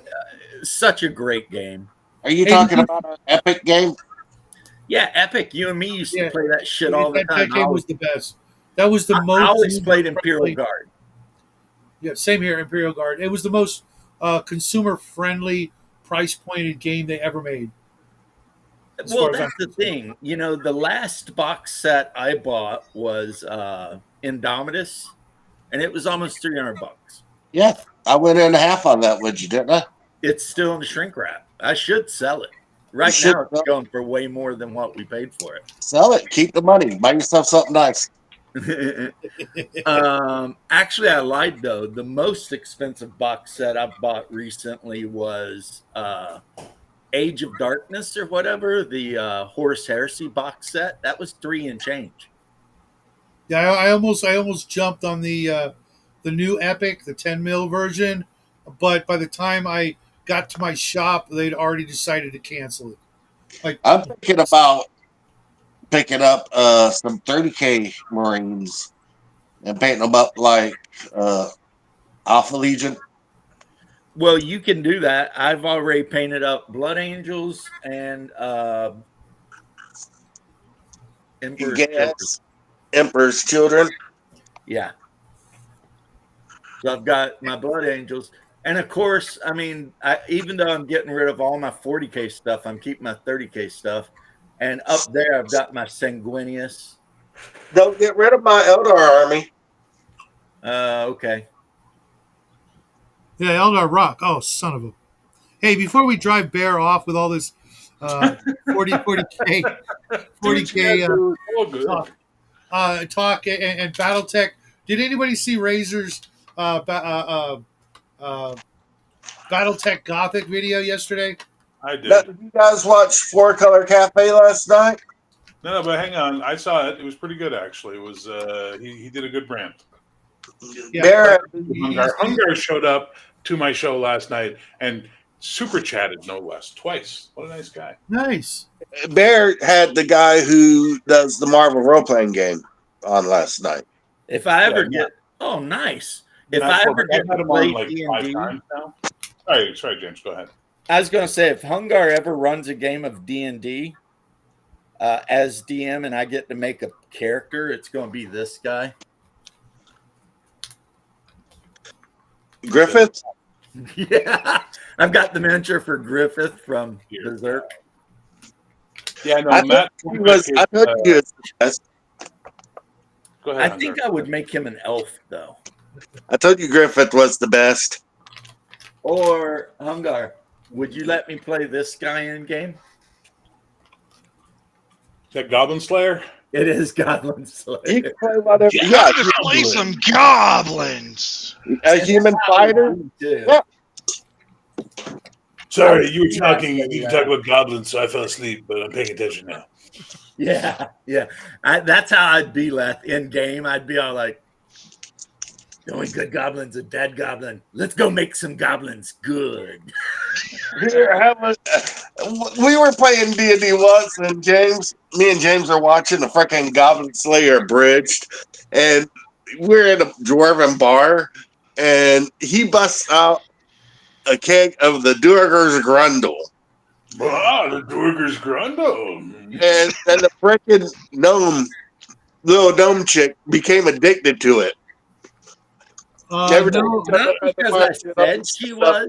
Such a great game. Are you talking about an Epic game? Yeah, Epic. You and me used to play that shit all the time. That game was the best. That was the most. I always played Imperial Guard. Yeah, same here, Imperial Guard. It was the most consumer-friendly, price-pointed game they ever made. Well, that's the thing. The last box set I bought was Indomitus, and it was almost $300. Yeah, I went in half on that with you, didn't I? It's still in the shrink wrap. I should sell it. Right now, it's going for way more than what we paid for it. Sell it. Keep the money. Buy yourself something nice. Actually, I lied though. The most expensive box set I bought recently was Age of Darkness or whatever, the Horus Heresy box set. That was $3 and change. Yeah, I almost jumped on the new Epic, the 10 mil version, but by the time I got to my shop, they'd already decided to cancel it. I'm thinking about picking up some 30K Marines and painting them up like Alpha Legion. Well, you can do that. I've already painted up Blood Angels and Emperor's Children. Yeah. So I've got my Blood Angels. And of course, I mean, even though I'm getting rid of all my 40K stuff, I'm keeping my 30K stuff. And up there, I've got my Sanguinius. Don't get rid of my Eldar army. Okay. Yeah, Eldar Rock. Oh, son of a. Hey, before we drive Bear off with all this 40K talk and BattleTech, did anybody see Razor's BattleTech Gothic video yesterday? I did. Did you guys watch Four Color Cafe last night? No, but hang on. I saw it. It was pretty good, actually. It was he did a good brand. Yeah. Hungar showed up to my show last night and super chatted, no less, twice. What a nice guy. Nice. Bear had the guy who does the Marvel role-playing game on last night. If I ever get... Oh, nice. If I ever get to play D&D... Sorry, James, go ahead. I was going to say, if Hungar ever runs a game of D&D as DM and I get to make a character, it's going to be this guy. Griffith? Yeah. I've got the miniature for Griffith from Berserk. Yeah, no, I Matt. thought he was the best. Go ahead. I think I would make him an elf, though. I told you Griffith was the best. Or Hungar, would you let me play this guy in game? Is that Goblin Slayer? It is Goblin Slayer. You can play whatever. Yeah, just play some goblins. A human fighter? Yeah. Sorry, you were talking about goblins, so I fell asleep, but I'm paying attention now. Yeah. That's how I'd be left in game. I'd be all like, the only good goblin's a dead goblin. Let's go make some goblins good. Here, we were playing D&D once, and me and James are watching the freaking Goblin Slayer Abridged, and we're in a dwarven bar, and he busts out a keg of the Durgar's Grundle. Ah, the Durgar's Grundle. And then the freaking little gnome chick became addicted to it. Every time No, we showed Not up at the because bar, I she'd said up she stuff. was.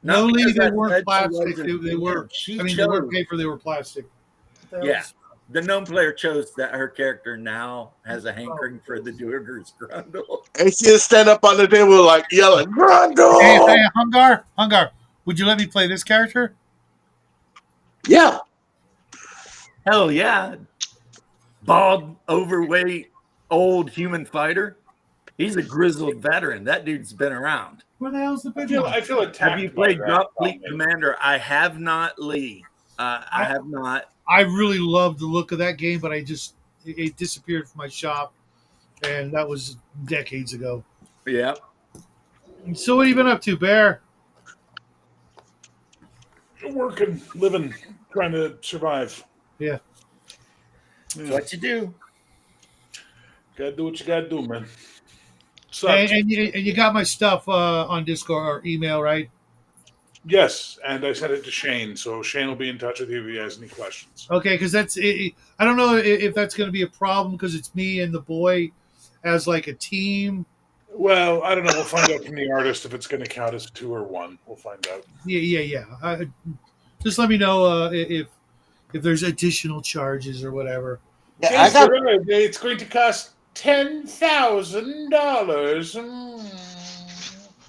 no, Not Lee, because they I weren't said she plastic. wasn't. They were. She I mean, they chose. weren't paper. They were plastic. Yeah. The gnome player chose that her character now has a hankering for the Duerger's Grundle. And she'd stand up on the table like yelling, Grundle! Hey, Hungar, would you let me play this character? Yeah. Hell yeah. Bald, overweight, old human fighter. He's a grizzled veteran. That dude's been around. Where the hell's the I big feel, one? I feel attacked. Have you by played that Drop Fleet comment. Commander? I have not, Lee. I have not. I really loved the look of that game, but it disappeared from my shop, and that was decades ago. Yeah. So what have you been up to, Bear? Working, living, trying to survive. Yeah. That's what you do. Gotta do what you gotta do, man. And, Sucks. and you got my stuff on Discord or email, right? Yes, and I sent it to Shane, so Shane will be in touch with you if he has any questions. Okay, because that's it. I don't know if that's going to be a problem because it's me and the boy as like a team. Well, I don't know. We'll find out from the artist if it's going to count as 2 or 1. We'll find out. Yeah. Just let me know if there's additional charges or whatever. Yeah, Yes, it's going to cost $10,000.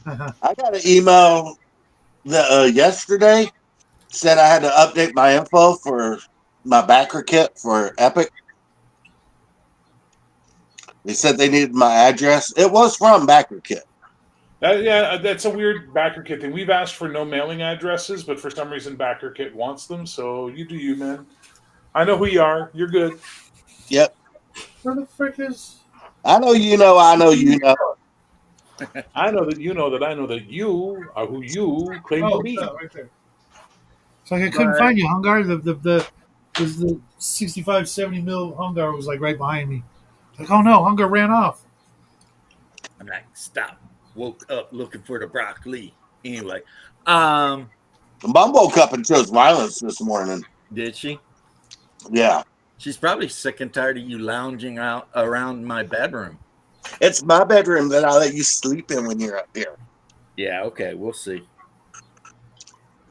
I got an email yesterday said I had to update my info for my backer kit for Epic. They said they needed my address. It was from Backer Kit. That's a weird Backer Kit thing. We've asked for no mailing addresses, but for some reason Backer Kit wants them. So you do you, man. I know who you are. You're good. Yep. Where the frick is? I know you know. I know you know. I know that you know that I know that you are who you claim to be. Right there. It's like I couldn't find you, Hungar. The 65, 70 mil Hungar was like right behind me. Like, oh no, Hungar ran off. I'm like, stop. Woke up looking for the broccoli. Anyway, Mom woke up and chose violence this morning. did she? Yeah. She's probably sick and tired of you lounging out around my bedroom. It's my bedroom that I let you sleep in when you're up here. Yeah, okay, we'll see.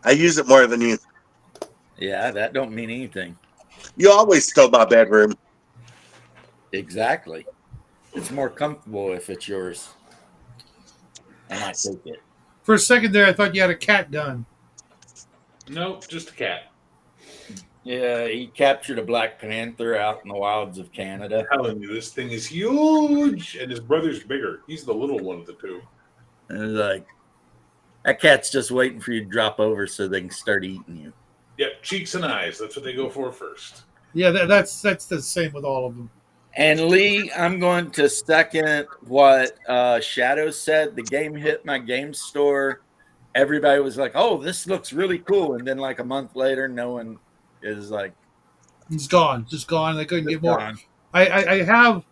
I use it more than you. Yeah, that don't mean anything. You always stole my bedroom. Exactly. It's more comfortable if it's yours. And I take it. For a second there, I thought you had a cat gun. Nope, just a cat. Yeah, he captured a Black Panther out in the wilds of Canada. I'm telling you, this thing is huge, and his brother's bigger. He's the little one of the two. And it's like, that cat's just waiting for you to drop over so they can start eating you. Yep, cheeks and eyes. That's what they go for first. Yeah, that's the same with all of them. And Lee, I'm going to second what Shadow said. The game hit my game store. Everybody was like, "Oh, this looks really cool," and then like a month later, no one is like, It's gone, just gone. They couldn't "It's get more. gone." I have.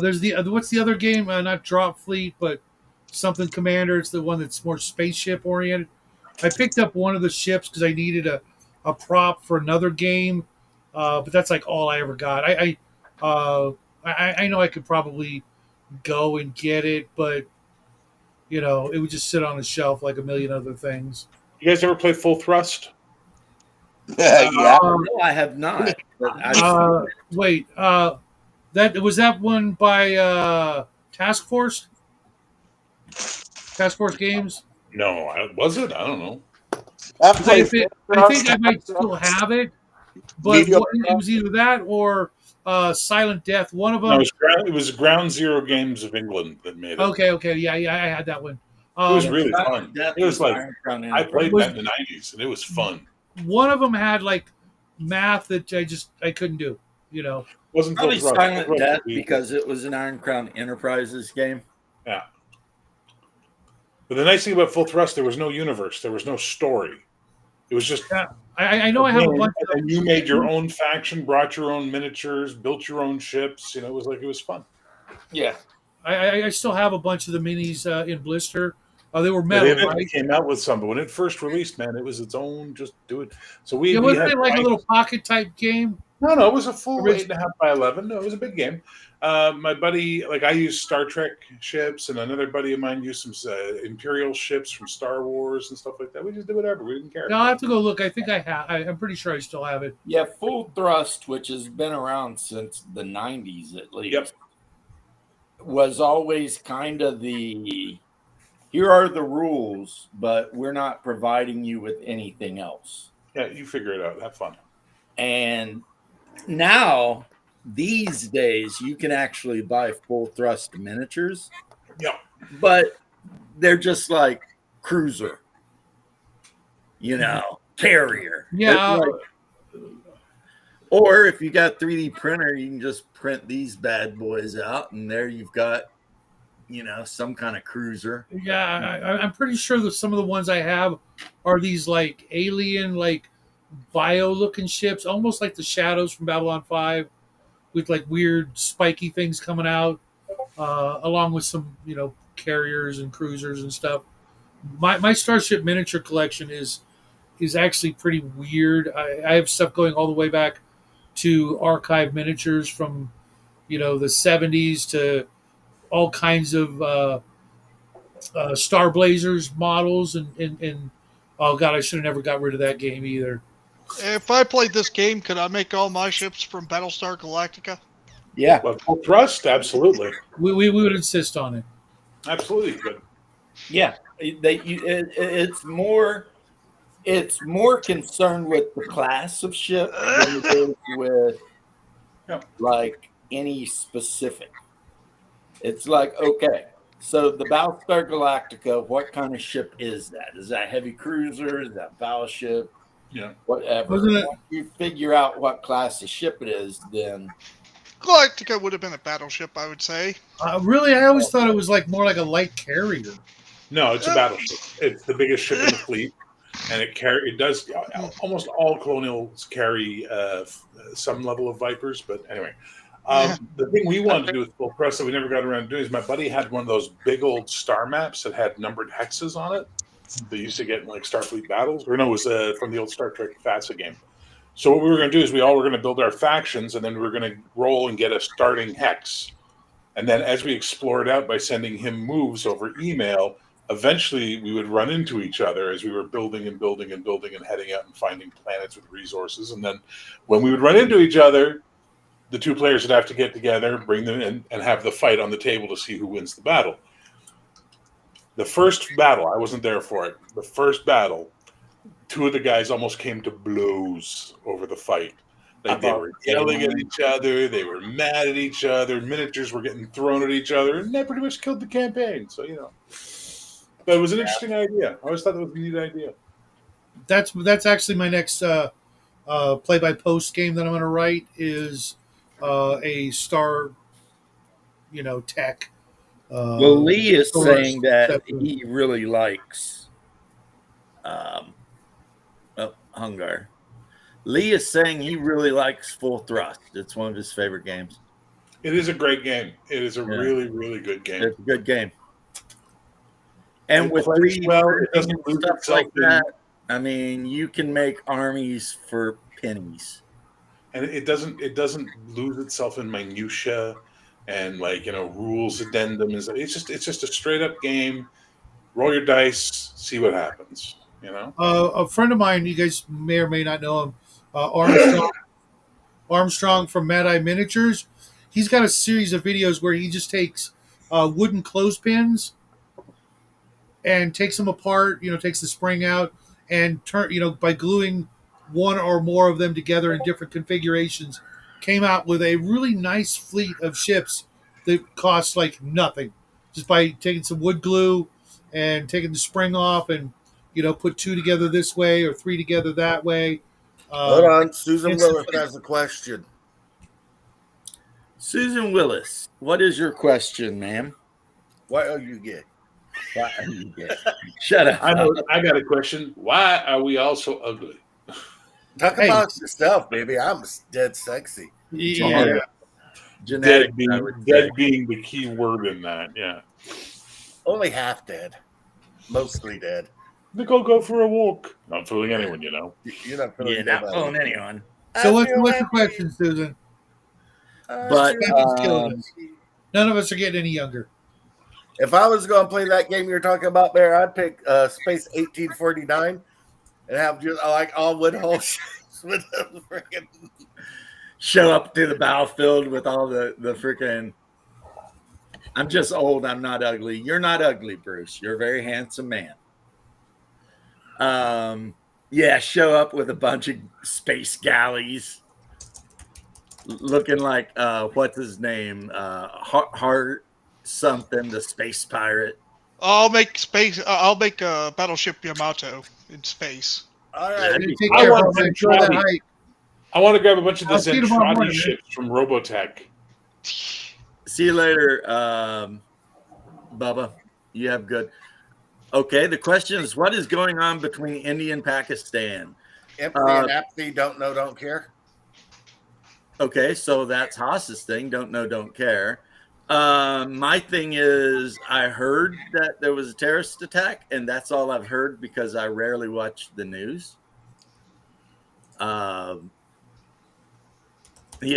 There's the what's the other game? Not Drop Fleet, but something Commander. It's the one that's more spaceship oriented. I picked up one of the ships because I needed a prop for another game, but that's like all I ever got. I know I could probably go and get it, but you know it would just sit on a shelf like a million other things. You guys ever play Full Thrust? Yeah. No, I have not. But Wait, that was that one by Task Force Games. No, was it? I don't know. I played I think I might still have it, but Medium it was either that or Silent Death. One of No, them. it was Ground Zero Games of England that made it. Okay, yeah, I had that one. It was really fun. Death It was like Iron Crown I played Was- that in the '90s, and it was fun. One of them had like math that I couldn't do. You know, Wasn't Probably Full Thrust. Silent Death because it was an Iron Crown Enterprises game. Yeah. But the nice thing about Full Thrust, there was no universe, there was no story. It was just. Yeah, I know I have a bunch of And you made your own faction, brought your own miniatures, built your own ships. It was fun. Yeah. I still have a bunch of the minis in blister. They were They metal, eventually right? came out with some, but when it first released, man, it was its own. Just do it. So Yeah, we wasn't had it like a fights. little pocket type game? No, it was a full Original. 8.5 by 11. No, it was a big game. My buddy, like I used Star Trek ships, and another buddy of mine used some Imperial ships from Star Wars and stuff like that. We just did whatever. We didn't care. No, I have to go look. I think I have. I'm pretty sure I still have it. Yeah, Full Thrust, which has been around since the 90s at least, Yep. was always kind of the here are the rules, but we're not providing you with anything else. Yeah, you figure it out. Have fun. And now, these days, you can actually buy Full Thrust miniatures, Yeah. but they're just like cruiser, carrier. Yeah. It's like- or if you got 3D printer, you can just print these bad boys out, and there you've got, some kind of cruiser. Yeah, I'm pretty sure that some of the ones I have are these like alien, like bio-looking ships, almost like the Shadows from Babylon 5, with like weird spiky things coming out, along with some carriers and cruisers and stuff. My Starship miniature collection is actually pretty weird. I have stuff going all the way back to archive miniatures from the 70s to all kinds of Star Blazers models and oh god, I should have never got rid of that game either. If I played this game, could I make all my ships from Battlestar Galactica? Yeah. Well, Full Thrust, absolutely. We would insist on it. Absolutely. But Yeah. It's more concerned with the class of ship than it is with like any specific. It's like, okay, so the Battlestar Galactica, what kind of ship is that? Is that heavy cruiser? Is that battleship? Yeah. Whatever. Wasn't it- Once you figure out what class of ship it is, then Galactica would have been a battleship, I would say. Really, I always thought it was like more like a light carrier. No, it's a battleship. It's the biggest ship in the fleet, and it does almost all colonials carry some level of Vipers. But anyway, the thing we wanted to do with Full Press that we never got around to doing is my buddy had one of those big old star maps that had numbered hexes on it. They used to get in like Starfleet battles, or no, it was from the old Star Trek FASA game. So what we were going to do is we all were going to build our factions, and then we were going to roll and get a starting hex. And then as we explored out by sending him moves over email, eventually we would run into each other as we were building and building and building and heading out and finding planets with resources. And then when we would run into each other, the two players would have to get together, bring them in, and have the fight on the table to see who wins the battle. The first battle, I wasn't there for it. The first battle, two of the guys almost came to blows over the fight. Like they were yelling at each other, they were mad at each other, miniatures were getting thrown at each other, and that pretty much killed the campaign. So, But it was an interesting idea. I always thought that was a neat idea. That's actually my next play-by-post game that I'm going to write is a Star, tech. well, Lee is Source saying that separate. he really likes Hungar. Lee is saying he really likes Full Thrust. It's one of his favorite games. It is a great game. It is a really, really good game. It's a good game. And It with plays 3D well, it printing doesn't and lose stuff itself like in- that, I mean, you can make armies for pennies. And it doesn't lose itself in minutia and rules addendum. It's just a straight up game. Roll your dice, see what happens. A friend of mine, you guys may or may not know him, Armstrong from Mad Eye Miniatures. He's got a series of videos where he just takes wooden clothespins and takes them apart. Takes the spring out and by gluing one or more of them together in different configurations, came out with a really nice fleet of ships that cost like nothing, just by taking some wood glue and taking the spring off and put two together this way or three together that way. Hold on. Susan it's- Willis has a question. Susan Willis, what is your question, ma'am? What are you get? Why are you gay? Shut up. I got a question. Why are we all so ugly? Talk Hey. about yourself, baby. I'm dead sexy. Yeah. Genetic, Dead I being, would say. dead being the key word in that. Yeah. Only half dead. Mostly dead. I think I'll go for a walk. Not fooling anyone, you know. You're not feeling Yeah, not nobody. fooling anyone. So I what's feel the happy. question, Susan? But Baby's killing us. None of us are getting any younger. If I was going to play that game you're talking about, Bear, I'd pick Space 1849 and have just like all Woodhull ships with the freaking. show up to the battlefield with all the freaking. I'm just old. I'm not ugly. You're not ugly, Bruce. You're a very handsome man. Yeah, show up with a bunch of space galleys, looking like what's his name, Hart something, the space pirate. I'll make Battleship Yamato in space. All Yeah, right. Take I care, want folks. to Enjoy that try- hike. I want to grab a bunch of the I'll see you tomorrow Zentradi morning, man. ships from Robotech. See you later, Bubba. You have good. Okay, the question is, what is going on between India and Pakistan? Empathy and apathy, don't know, don't care. Okay, so that's Haas's thing. Don't know, don't care. My thing is, I heard that there was a terrorist attack, and that's all I've heard because I rarely watch the news. Yeah,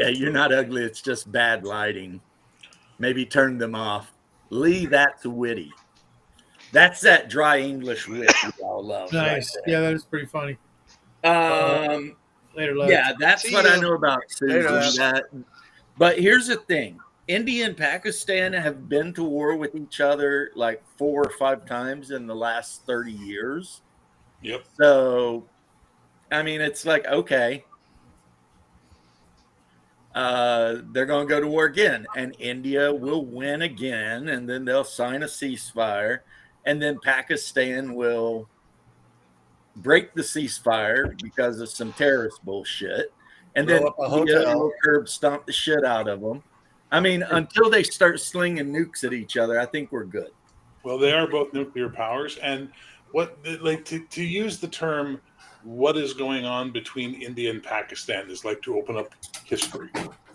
you're not ugly. It's just bad lighting. Maybe turn them off. Lee, that's witty. That's that dry English wit we all love. Nice. Right Yeah, that is pretty funny. there. Later, love. Yeah, that's See what I ya. know about Susan. But here's the thing. India and Pakistan have been to war with each other like 4 or 5 times in the last 30 years. Yep. So, I mean, it's like, okay, they're going to go to war again, and India will win again, and then they'll sign a ceasefire, and then Pakistan will break the ceasefire because of some terrorist bullshit, and then Blow up a India hotel. will curb stomp the shit out of them. I mean, until they start slinging nukes at each other, I think we're good. Well, they are both nuclear powers, and what like to use the term "what is going on between India and Pakistan" is like to open up history.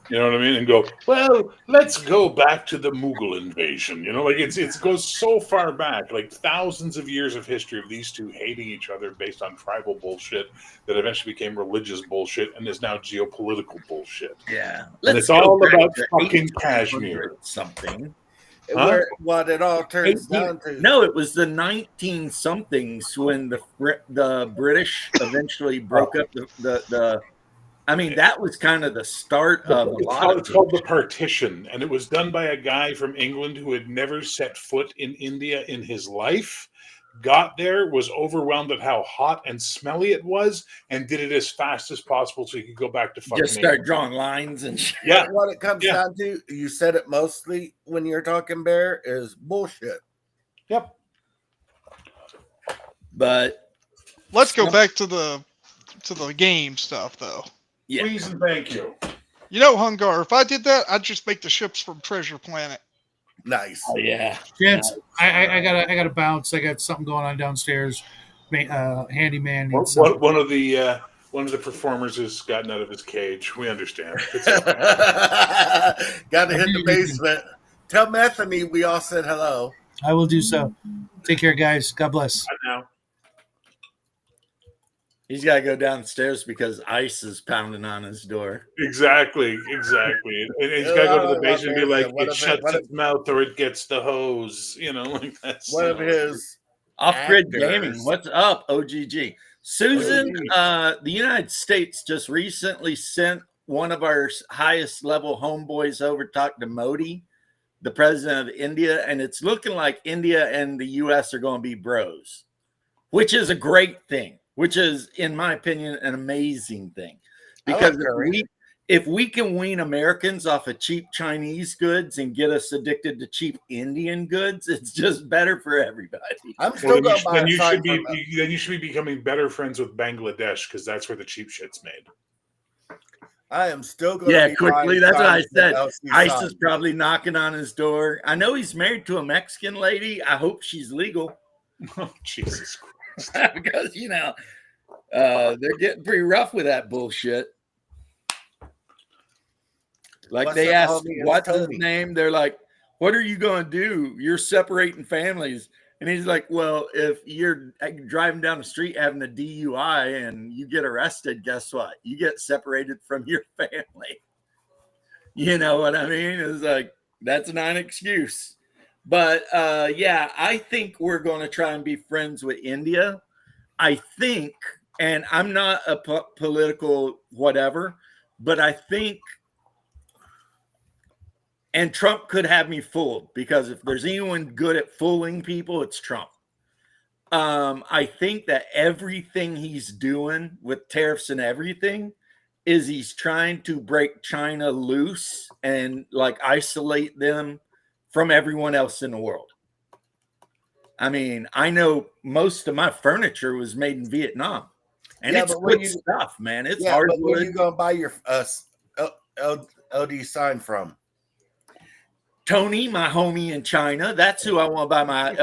You know what I mean? And go, well, let's go back to the Mughal invasion. You know, like it goes so far back, like thousands of years of history of these two hating each other based on tribal bullshit that eventually became religious bullshit and is now geopolitical bullshit. Yeah, And it's all about fucking Kashmir. Something. Where what it all turns 18 down to. No, it was the 19 somethings when the British eventually broke up the. I mean, that was kind of the start of a lot of It's called the partition, and it was done by a guy from England who had never set foot in India in his life. Got there, was overwhelmed at how hot and smelly it was, and did it as fast as possible so he could go back to fucking just start England. drawing lines and shit. Yeah. What it comes Yeah. down to, you said it mostly when you're talking, Bear, is bullshit. Yep. But Let's go back to the game stuff though. yeah, Please and thank you. You know, Hungar, if I did that, I'd just make the ships from Treasure Planet. Nice. oh, yeah. Gents, I gotta bounce. I got something going on downstairs. Handyman needs something. One of the performers has gotten out of his cage. We understand. It's Got to hit the basement. Tell Bethany we all said hello. I will do so. Take care, guys. God bless. now. He's got to go downstairs because ice is pounding on his door. Exactly. And he's got to go to the basement and be like, What it if shuts what if- its mouth or it gets the hose. You know, like that's One of his. Off-grid Actors. gaming. What's up, OGG? Susan, the United States just recently sent one of our highest level homeboys over to talk to Modi, the president of India, and it's looking like India and the U.S. are going to be bros, which is a great thing, which is, in my opinion, an amazing thing. I like Because Curry. if we can wean Americans off of cheap Chinese goods and get us addicted to cheap Indian goods, it's just better for everybody. I'm still going to buy then a you side should be from then you should be becoming better friends with Bangladesh because that's where the cheap shit's made. I am still going. Yeah, quickly. That's what I said. ICE Signs. is probably knocking on his door. I know he's married to a Mexican lady. I hope she's legal. Oh, Jesus Christ. Because, they're getting pretty rough with that bullshit. Like What's they up, asked, homie? It's what's his Tony. name? They're like, what are you going to do? You're separating families. And he's like, well, if you're driving down the street having a DUI and you get arrested, guess what? You get separated from your family. You know what I mean? It's like, that's not an excuse. But yeah, I think we're going to try and be friends with India. I think, and I'm not a political whatever, but I think, and Trump could have me fooled, because if there's anyone good at fooling people, it's Trump. I think that everything he's doing with tariffs and everything is he's trying to break China loose and like isolate them from everyone else in the world. I mean, I know most of my furniture was made in Vietnam, and Yeah, it's but where good stuff, man. It's Yeah, but where hardwood. you gonna buy your LD sign from? Tony, my homie in China, that's who I want to buy my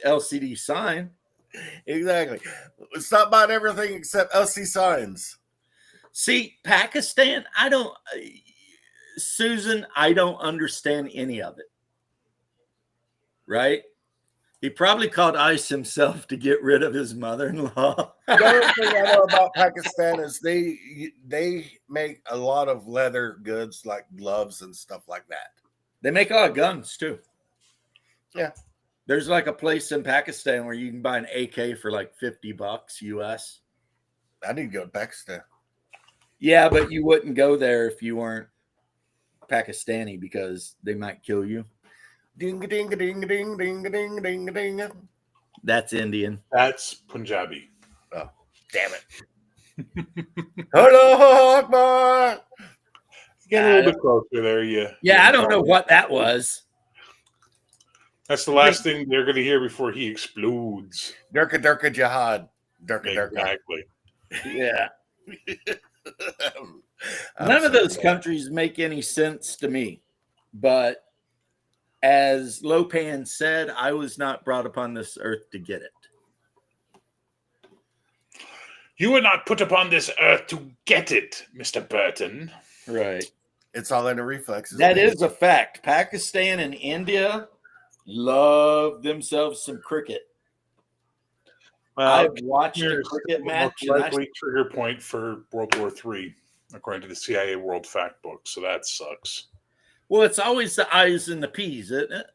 LCD sign. Exactly. Stop buying everything except LC signs. See, Pakistan, Susan, I don't understand any of it. Right? He probably called ICE himself to get rid of his mother-in-law. The other thing I know about Pakistan is they make a lot of leather goods like gloves and stuff like that. They make a lot of guns too. Yeah. There's like a place in Pakistan where you can buy an AK for like $50 US. I need to go to Pakistan. Yeah, but you wouldn't go there if you weren't Pakistani, because they might kill you. Ding ding ding ding ding ding ding ding. That's Indian. That's Punjabi. Oh, damn it. Hello, Akbar. Get a little bit closer there, Yeah, I don't know what that was. That's the last thing they're going to hear before he explodes. Durka Durka Jihad. Durka Durka. Exactly. Yeah. None of those countries make any sense to me. But as Lopan said, I was not brought upon this earth to get it. You were not put upon this earth to get it, Mr. Burton. Right. It's all in the reflexes. That is a fact. Pakistan and India love themselves some cricket. I've watched a cricket match. Most likely trigger point for World War III, according to the CIA World Fact Book. So that sucks. Well, it's always the I's and the P's, isn't it?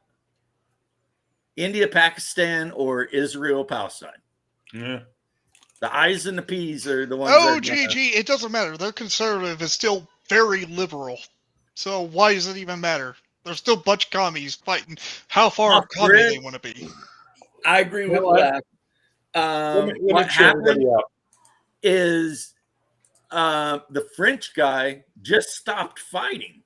India, Pakistan, or Israel, Palestine. Yeah. The I's and the P's are the ones. Oh, GG, it doesn't matter. Their conservative is still very liberal. So why does it even matter? There's still a bunch of commies fighting how far of commie they want to be. I agree with that. What happened is the French guy just stopped fighting.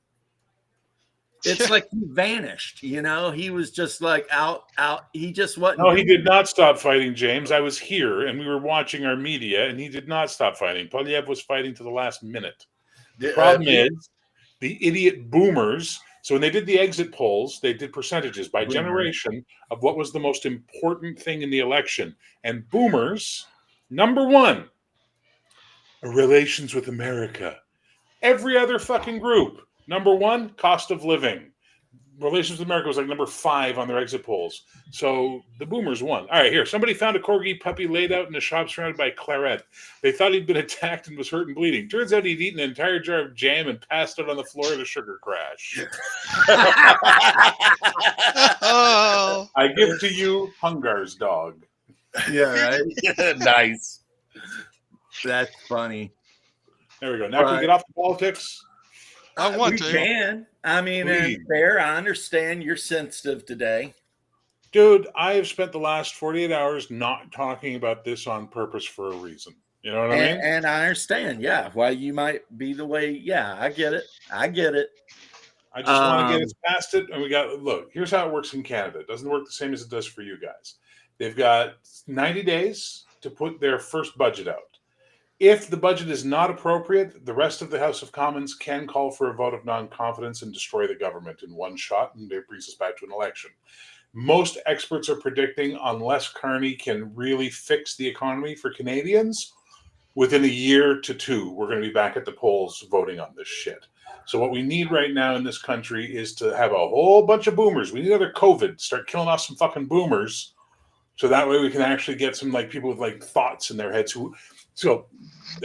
It's like he vanished, he was just like out. He just wasn't. No, he did not stop fighting, James. I was here and we were watching our media, and he did not stop fighting. Polyev was fighting to the last minute. The problem is the idiot boomers. So when they did the exit polls, they did percentages by generation of what was the most important thing in the election. And boomers, number one, relations with America. Every other fucking group, number one, cost of living. Relations with America was like number 5 on their exit polls. So the boomers won. All right, here. Somebody found a corgi puppy laid out in a shop surrounded by claret. They thought he'd been attacked and was hurt and bleeding. Turns out he'd eaten an entire jar of jam and passed out on the floor at a sugar crash. Oh. I give to you Hungar's dog. Yeah, right. Nice. That's funny. There we go. Now can we get off the politics? I want we to. can. I mean, Please. and fair. I understand you're sensitive today. Dude, I have spent the last 48 hours not talking about this on purpose for a reason. You know what I mean? And I understand, yeah, why you might be the way. Yeah, I get it. I just want to get us past it. And look, here's how it works in Canada. It doesn't work the same as it does for you guys. They've got 90 days to put their first budget out. If the budget is not appropriate, the rest of the House of Commons can call for a vote of non-confidence and destroy the government in one shot, and it brings us back to an election. Most experts are predicting, unless Carney can really fix the economy for Canadians, within a year to two, we're going to be back at the polls voting on this shit. So what we need right now in this country is to have a whole bunch of boomers. We need another COVID. Start killing off some fucking boomers, so that way we can actually get some like people with like thoughts in their heads. So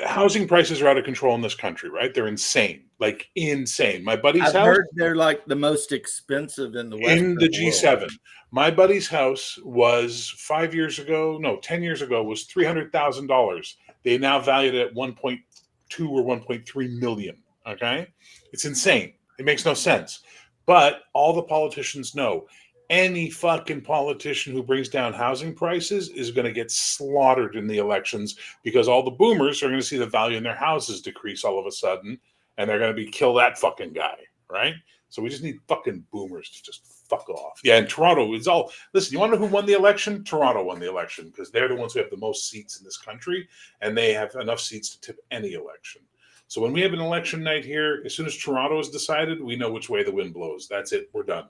housing prices are out of control in this country, right? They're insane, like insane. My buddy's I've house heard they're like the most expensive in the in the Western G7. world. My buddy's house was 10 years ago, was $300,000. They now value it at 1.2 or 1.3 million. Okay. It's insane. It makes no sense. But all the politicians know any fucking politician who brings down housing prices is going to get slaughtered in the elections, because all the boomers are going to see the value in their houses decrease all of a sudden, and they're going to kill that fucking guy. Right. So we just need fucking boomers to just fuck off. Yeah, and Toronto is all. Listen, you want to know who won the election? Toronto won the election, because they're the ones who have the most seats in this country, and they have enough seats to tip any election. So when we have an election night here, as soon as Toronto is decided, we know which way the wind blows. That's it. We're done.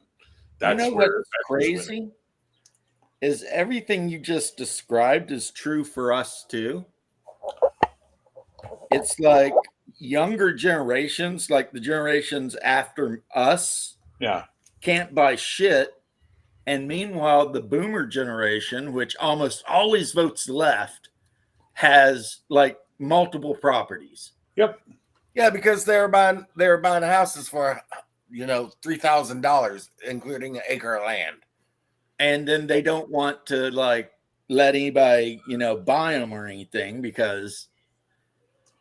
That's you know what's crazy is everything you just described is true for us too. It's like younger generations, like the generations after us, Yeah. can't buy shit. And meanwhile, the boomer generation, which almost always votes left, has like multiple properties. Yep. Yeah, because they were buying houses for $3,000, including an acre of land. And then they don't want to like let anybody, buy them or anything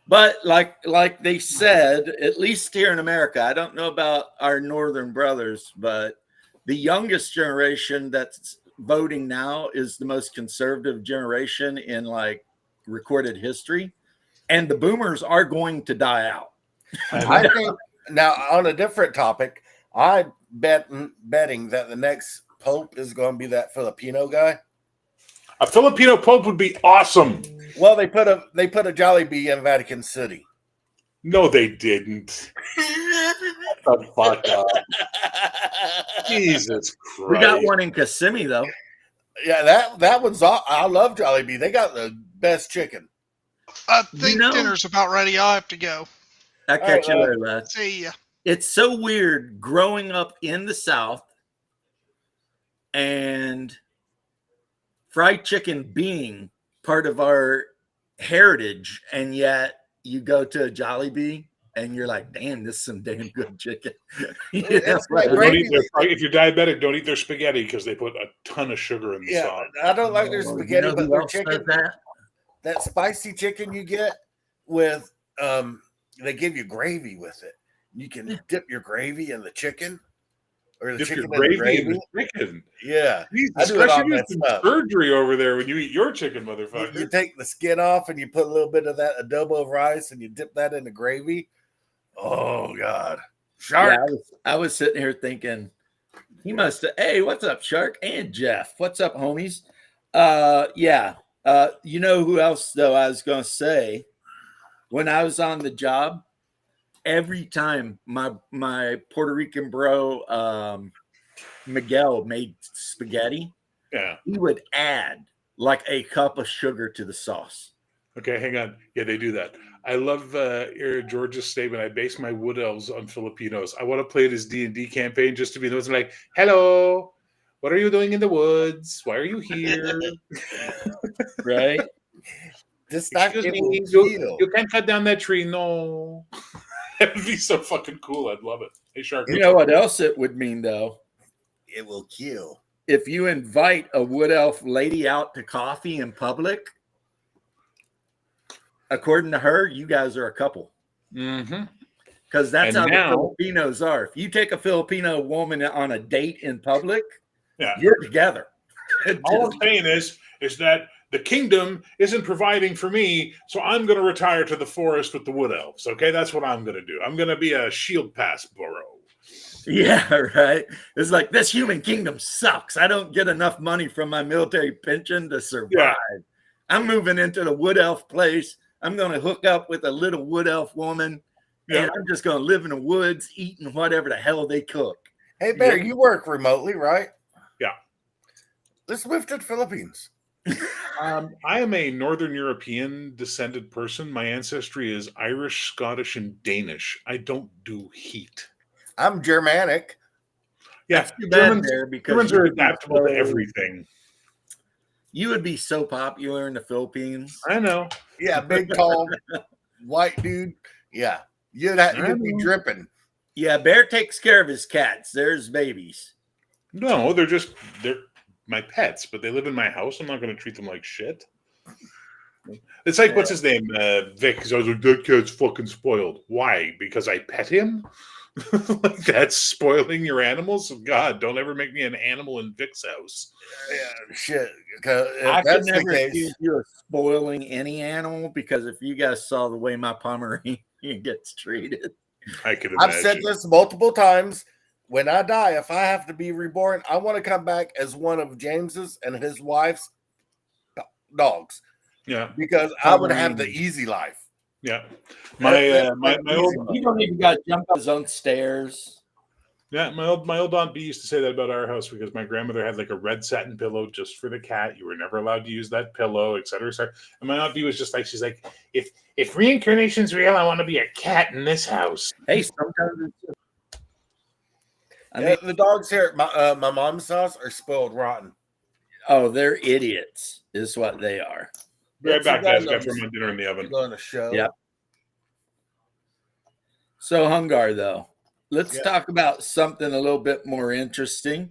but like they said, at least here in America, I don't know about our northern brothers, but the youngest generation that's voting now is the most conservative generation in like recorded history. And the boomers are going to die out. I think now on a different topic, I'm betting that the next pope is going to be that Filipino guy. A Filipino pope would be awesome. Well, they put a Jollibee in Vatican City. No, they didn't. What the fuck up. Jesus Christ. We got one in Kissimmee though. Yeah, that one's all. I love Jollibee. They got the best chicken. I think dinner's about ready. I'll have to go. I'll catch you later, lad. See ya. It's so weird growing up in the South and fried chicken being part of our heritage, and yet you go to a Jollibee and you're like, damn, this is some damn good chicken. It's like if you're diabetic, don't eat their spaghetti because they put a ton of sugar in the sauce. I don't like their spaghetti, but their chicken, that spicy chicken you get with, they give you gravy with it. You can dip your gravy in the chicken, or the Dip chicken your in the gravy in gravy. the chicken. Yeah, Jesus I do it Christ, all you do messed some up. surgery over there when you eat your chicken, motherfucker. You take the skin off and you put a little bit of that adobo rice and you dip that in the gravy. Oh God, Shark! Yeah, I was sitting here thinking, he must have. Hey, what's up, Shark and Jeff? What's up, homies? You know who else though? I was gonna say, when I was on the job, every time my Puerto Rican bro Miguel made spaghetti, he would add like a cup of sugar to the sauce. Okay, hang on. Yeah, they do that. I love George's statement. I base my wood elves on Filipinos. I want to play this D&D campaign just to be those like, hello, what are you doing in the woods? Why are you here? Right? Excuse me, you can't cut down that tree. No. That would be so fucking cool. I'd love it. Hey, Shark. You know what else it would mean, though? It will kill. If you invite a wood elf lady out to coffee in public, according to her, you guys are a couple. Mm-hmm. Because that's And how now- the Filipinos are. If you take a Filipino woman on a date in public, Yeah. you're together. All I'm saying is that the kingdom isn't providing for me, so I'm going to retire to the forest with the wood elves. Okay, that's what I'm going to do. I'm going to be a shield pass borough. Yeah, right. It's like, this human kingdom sucks. I don't get enough money from my military pension to survive. Yeah. I'm moving into the wood elf place I'm going to hook up with a little wood elf woman, and I'm just going to live in the woods eating whatever the hell they cook. Hey, Bear, you work remotely, right? Yeah. Let's move to the Philippines. I am a Northern European descended person. My ancestry is Irish, Scottish, and Danish. I don't do heat. I'm Germanic. Yeah, That's too bad Germans, there, because Germans you are would be adaptable to so- everything. You would be so popular in the Philippines. I know. Yeah, big, tall, white dude. Yeah. You'd be dripping. Yeah, Bear takes care of his cats. There's babies. No, they're my pets, but they live in my house. I'm not going to treat them like shit. It's like, what's his name? Vic. I was like, that kid's fucking spoiled. Why? Because I pet him? Like, that's spoiling your animals? God, don't ever make me an animal in Vic's house. Yeah, shit. 'Cause if I could that's the never case, accuse you of spoiling any animal, because if you guys saw the way my Pomeranian gets treated. I could imagine. I've said this multiple times. When I die, if I have to be reborn, I want to come back as one of James's and his wife's dogs, Yeah, because I would have the easy life. yeah. My old You don't even got to jump up his own stairs. Yeah, my old Aunt B used to say that about our house, because my grandmother had like a red satin pillow just for the cat. You were never allowed to use that pillow, et cetera, et cetera. And my Aunt B was just like, she's like, if reincarnation's real, I want to be a cat in this house. Hey, sometimes it's The dogs here at my mom's house are spoiled rotten. oh, they're idiots, is what they are. Be right It's back, a guys. guy Got some dinner in the oven. Going to show. Yeah. So, Hungar, though, let's talk about something a little bit more interesting,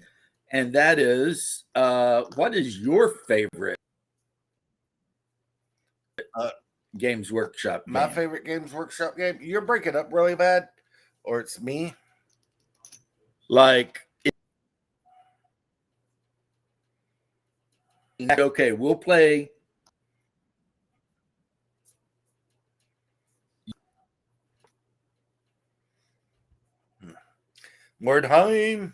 and that is, what is your favorite Games Workshop game? My favorite Games Workshop game. You're breaking up really bad, or it's me. Like, okay, we'll play. Mordheim.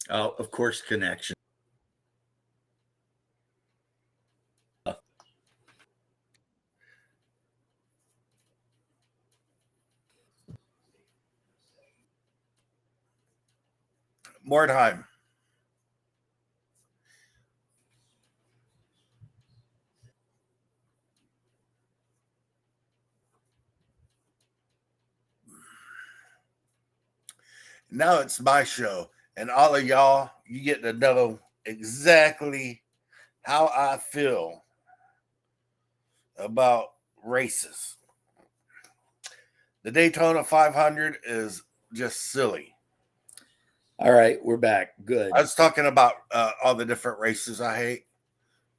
Oh, of course, Connection. Mordheim. Now it's my show, and all of y'all, you get to know exactly how I feel about races. The Daytona 500 is just silly. All right, we're back. Good. I was talking about all the different races I hate.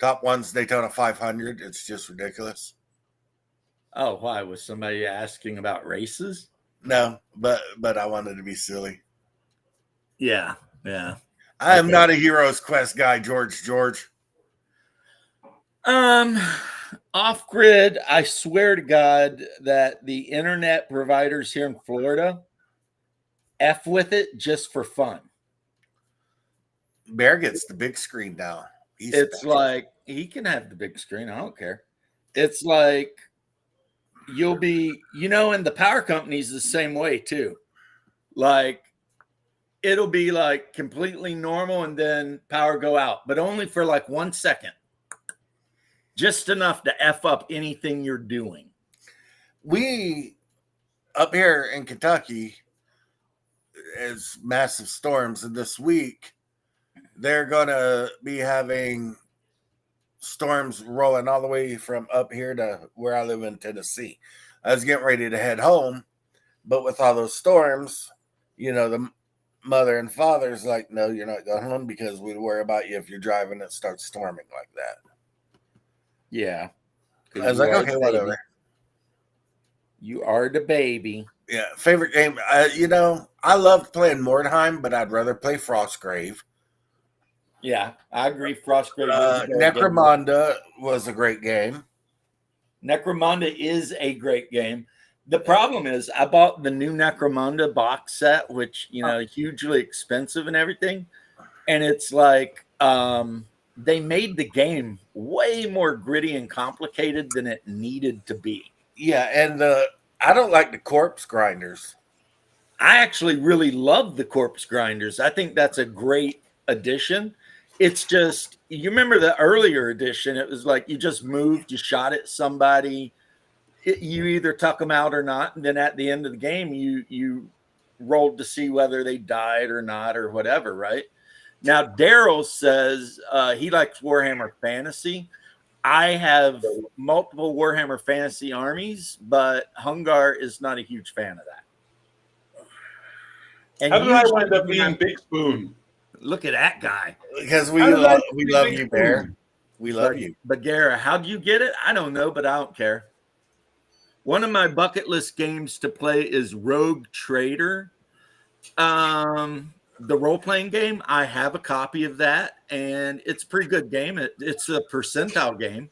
Top one's Daytona 500. It's just ridiculous. Oh, why? Was somebody asking about races? No, but I wanted to be silly. Yeah, yeah. I am not a Heroes Quest guy, George. Off grid, I swear to God that the internet providers here in Florida F with it just for fun. Bear gets the big screen now. It's like, he can have the big screen. I don't care. It's like, you'll be, and the power company's the same way too. Like, it'll be like completely normal and then power go out, but only for like 1 second. Just enough to F up anything you're doing. We, up here in Kentucky, is massive storms. And this week, they're going to be having storms rolling all the way from up here to where I live in Tennessee. I was getting ready to head home, but with all those storms, the mother and father's like, no, you're not going home because we worry about you if you're driving and it starts storming like that. Yeah. I was like, okay, whatever. You are the baby. Yeah, favorite game. I loved playing Mordheim, but I'd rather play Frostgrave. Yeah, I agree. Frostgrave. Necromunda was a great game. Necromunda is a great game. The problem is, I bought the new Necromunda box set, which hugely expensive and everything, and it's like they made the game way more gritty and complicated than it needed to be. Yeah, and I don't like the corpse grinders. I actually really love the corpse grinders. I think that's a great addition. It's just, you remember the earlier edition, it was like you just moved, you shot at somebody, you either tuck them out or not, and then at the end of the game you rolled to see whether they died or not or whatever, right? Now Daryl says he likes Warhammer Fantasy. I have multiple Warhammer Fantasy armies, but Hungar is not a huge fan of that. And How did I usually wind up being Big Spoon? look at that guy. Because we How did I love Big you, Spoon? Bear. We love you. But Gara, how do you get it? I don't know, but I don't care. One of my bucket list games to play is Rogue Trader. The role-playing game. I have a copy of that, and it's a pretty good game. It's a percentile game.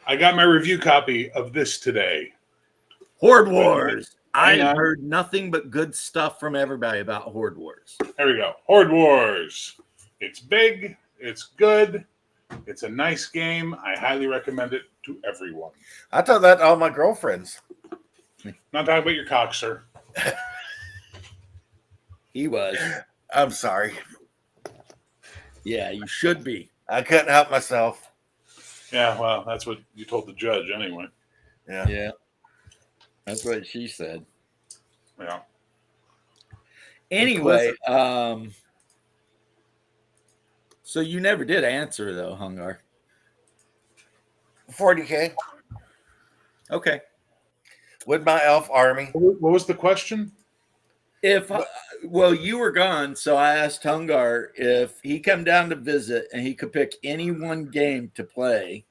I got my review copy of this today. Horde Wars. Hang I on. heard nothing but good stuff from everybody about Horde Wars. There we go. Horde Wars. It's big. It's good. It's a nice game. I highly recommend it to everyone. I thought that to all my girlfriends. Not talking about your cock, sir. He was. I'm sorry. Yeah, you should be. I couldn't help myself. Yeah, well, that's what you told the judge anyway. Yeah. Yeah. That's what she said. Yeah. Anyway, so you never did answer though, Hungar. 40K Okay. with my elf army. What was the question? If well, you were gone, so I asked Hungar if he come down to visit and he could pick any one game to play,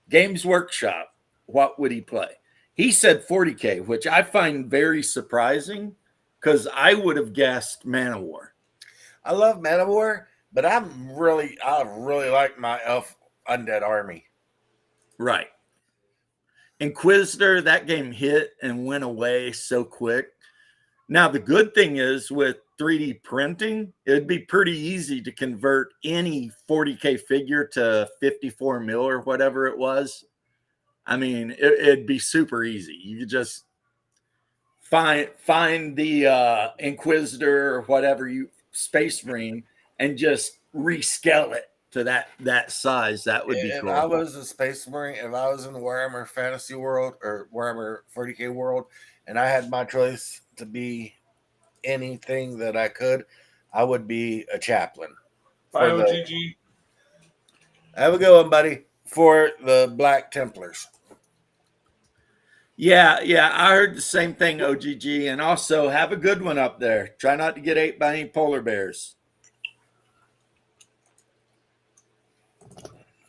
Games Workshop, what would he play? He said 40K, which I find very surprising because I would have guessed Manowar. I love Manowar, but I really like my elf undead army. Right. Inquisitor, that game hit and went away so quick. Now, the good thing is with 3D printing, it'd be pretty easy to convert any 40K figure to 54 mil or whatever it was. I mean, it'd be super easy. You could just find the Inquisitor or whatever Space Marine and just rescale it to that size. That would be If cool. I was a Space Marine, if I was in the Warhammer Fantasy world or Warhammer 40K world, and I had my choice to be anything that I could, I would be a chaplain. Bye, For the- OGG. Have a good one, buddy. For the Black Templars. Yeah, I heard the same thing, OGG, and also have a good one up there. Try not to get ate by any polar bears.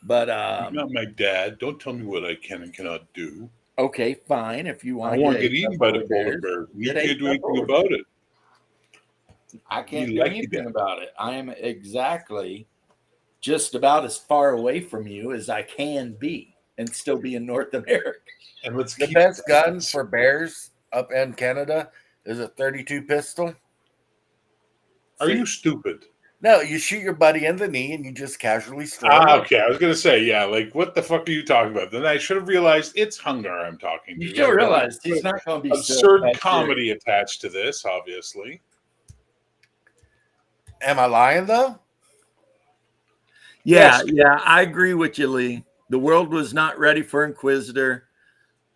But You're not my dad. Don't tell me what I can and cannot do. okay, fine. If you want I to want to get eaten by the polar bear. You Get can't ate do by anything polar about it. I can't You do like anything that. about it. I am exactly just about as far away from you as I can be and still be in North America. And let's The keep best gun for bears up in Canada is a 32 pistol. Are you stupid? No, you shoot your buddy in the knee and you just casually stroke. Okay. I was gonna say, yeah, like what the fuck are you talking about? Then I should have realized it's Hungar I'm talking to. You still Like, realize he's not going to be absurd so comedy attached to this, obviously. Am I lying though? Yeah, Yes. I agree with you, Lee. The world was not ready for Inquisitor.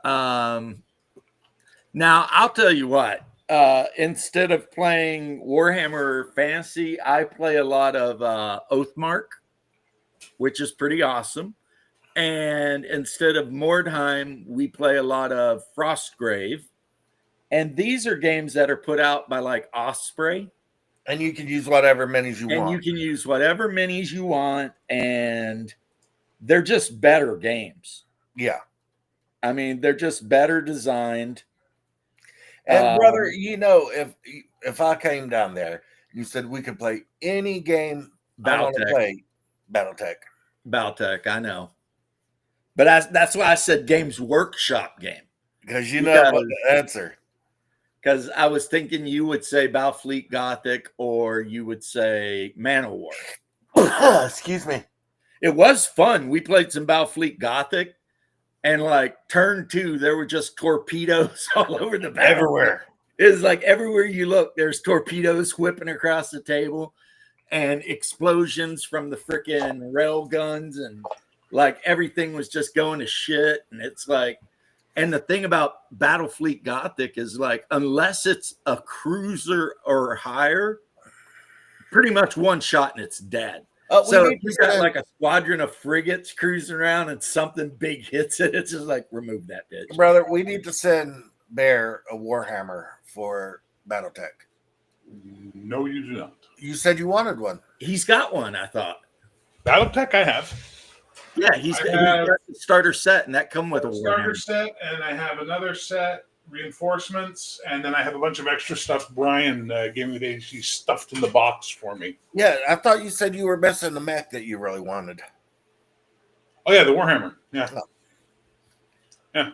Now I'll tell you what. Instead of playing Warhammer Fantasy, I play a lot of Oathmark, which is pretty awesome. And instead of Mordheim, we play a lot of Frostgrave. And these are games that are put out by like Osprey. And you can use whatever minis you And want. you can use whatever minis you want. And they're just better games. Yeah. I mean, they're just better designed. And brother, you know, if I came down there, you said we could play any game I want to Battletech. play, BattleTech. Battletech, I know. But that's why I said Games Workshop game. Because you know what Because- the answer. Because I was thinking you would say Battlefleet Gothic or you would say Manowar. Excuse me. It was fun. We played some Battlefleet Gothic, and like turn 2, there were just torpedoes all over the battlefield. Everywhere. It was like everywhere you look, there's torpedoes whipping across the table and explosions from the freaking rail guns, and like everything was just going to shit. And it's like, and the thing about Battlefleet Gothic is like, unless it's a cruiser or higher, pretty much one shot and it's dead. So if you got like a squadron of frigates cruising around and something big hits it, it's just like, remove that bitch. Brother, we need to send Bear a Warhammer for Battletech. No, you do not. You said you wanted one. He's got one, I thought. Battletech, I have. Yeah, he's got the starter set, and that come with a starter Warhammer set, and I have another set, reinforcements, and then I have a bunch of extra stuff. Brian gave me he stuffed in the box for me. Yeah, I thought you said you were missing the mech that you really wanted. Oh yeah, the Warhammer. Yeah, Oh. yeah.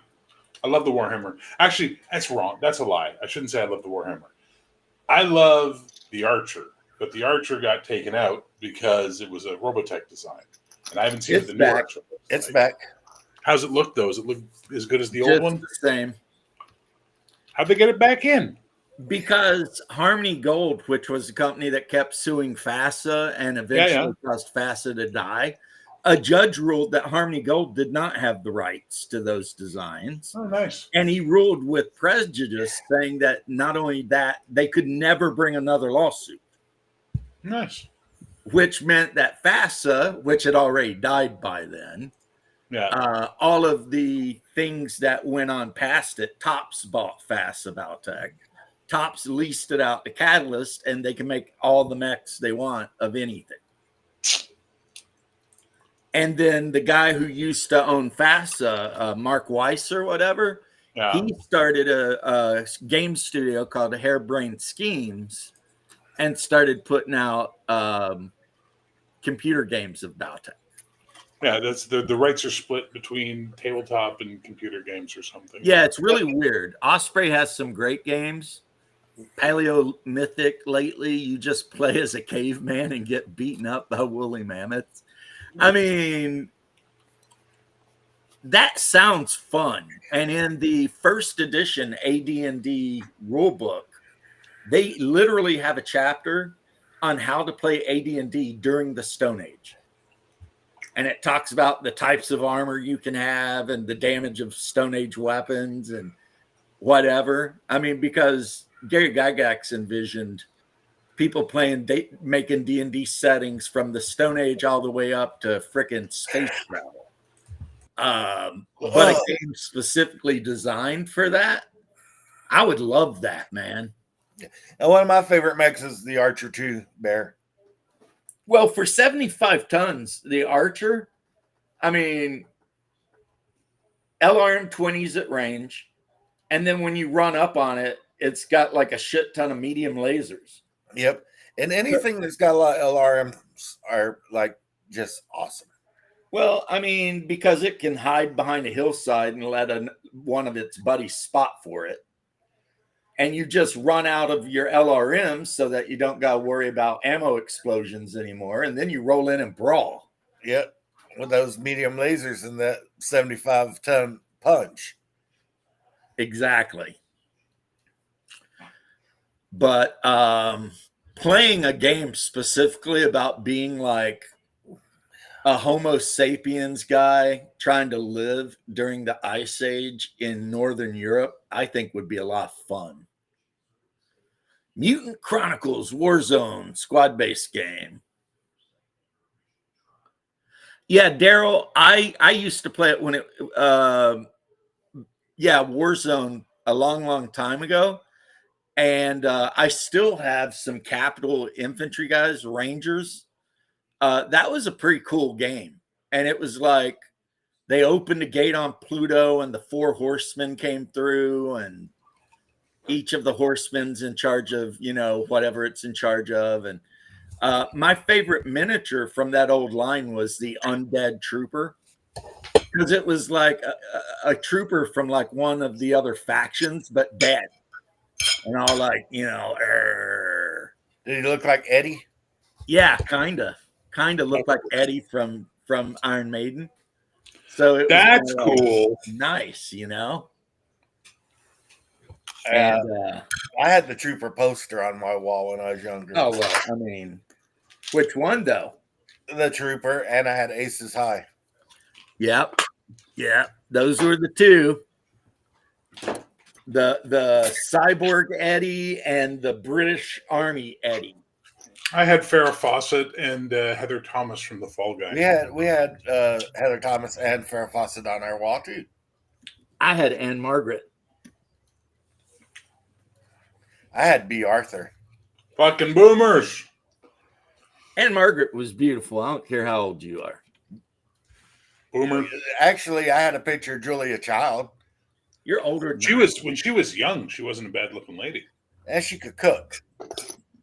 I love the Warhammer. Actually, that's wrong. That's a lie. I shouldn't say I love the Warhammer. I love the Archer, but the Archer got taken out because it was a Robotech design, and I haven't seen It's the new back. Archer. It's back. How's it look though? Does it look as good as the Just old one? the same. How'd they get it back in? Because Harmony Gold, which was a company that kept suing FASA and eventually caused FASA to die, a judge ruled that Harmony Gold did not have the rights to those designs. Oh, nice. And he ruled with prejudice, saying that not only that, they could never bring another lawsuit, Nice. which meant that FASA, which had already died by then, Yeah. all of the things that went on past it, Tops bought FASA Battletech. Tops leased it out to Catalyst, and they can make all the mechs they want of anything. And then the guy who used to own FASA, Mark Weiss or whatever, Yeah. he started a game studio called Harebrained Schemes and started putting out computer games of Battletech. Yeah, that's the rights are split between tabletop and computer games or something. Yeah, it's really weird. Osprey has some great games. Paleo Mythic lately, you just play as a caveman and get beaten up by woolly mammoths. I mean, that sounds fun. And in the first edition AD&D rulebook, they literally have a chapter on how to play AD&D during the Stone Age. And it talks about the types of armor you can have and the damage of Stone Age weapons and whatever. I mean, because Gary Gygax envisioned people playing, making D&D settings from the Stone Age all the way up to frickin' space travel. But a game specifically designed for that, I would love that, man. And one of my favorite mechs is the Archer 2, Bear. Well, for 75 tons, the Archer, I mean, LRM 20s at range. And then when you run up on it, it's got like a shit ton of medium lasers. Yep. And anything that's got a lot of LRMs are like just awesome. Well, I mean, because it can hide behind a hillside and let one of its buddies spot for it. And you just run out of your LRMs so that you don't got to worry about ammo explosions anymore. And then you roll in and brawl. Yep. With those medium lasers and that 75-ton punch. Exactly. But playing a game specifically about being like a Homo sapiens guy trying to live during the Ice Age in Northern Europe, I think would be a lot of fun. Mutant Chronicles Warzone squad-based game. Yeah, Daryl, I used to play it when it Warzone a long time ago. And I still have some Capital Infantry guys, Rangers. That was a pretty cool game. And it was like they opened a gate on Pluto and the 4 horsemen came through, and each of the horsemen's in charge of, whatever it's in charge of. And my favorite miniature from that old line was the Undead Trooper, because it was like a trooper from like one of the other factions, but dead. And all like, Did he look like Eddie? Yeah, kind of looked like Eddie from from Iron Maiden. So it was That's kinda like cool. nice, you know. Uh, And I had the Trooper poster on my wall when I was younger. oh well, I mean, which one though? The Trooper, and I had Aces High. Yep, those were the two. The Cyborg Eddie and the British Army Eddie. I had Farrah Fawcett and Heather Thomas from the Fall Guy. We had Heather Thomas and Farrah Fawcett on our wall too. I had Anne Margaret. I had B. Arthur. Fucking boomers. Anne Margaret was beautiful. I don't care how old you are. Boomer. Actually, I had a picture of Julia Child, You're older than She was when she was young. She wasn't a bad looking lady. and she could cook.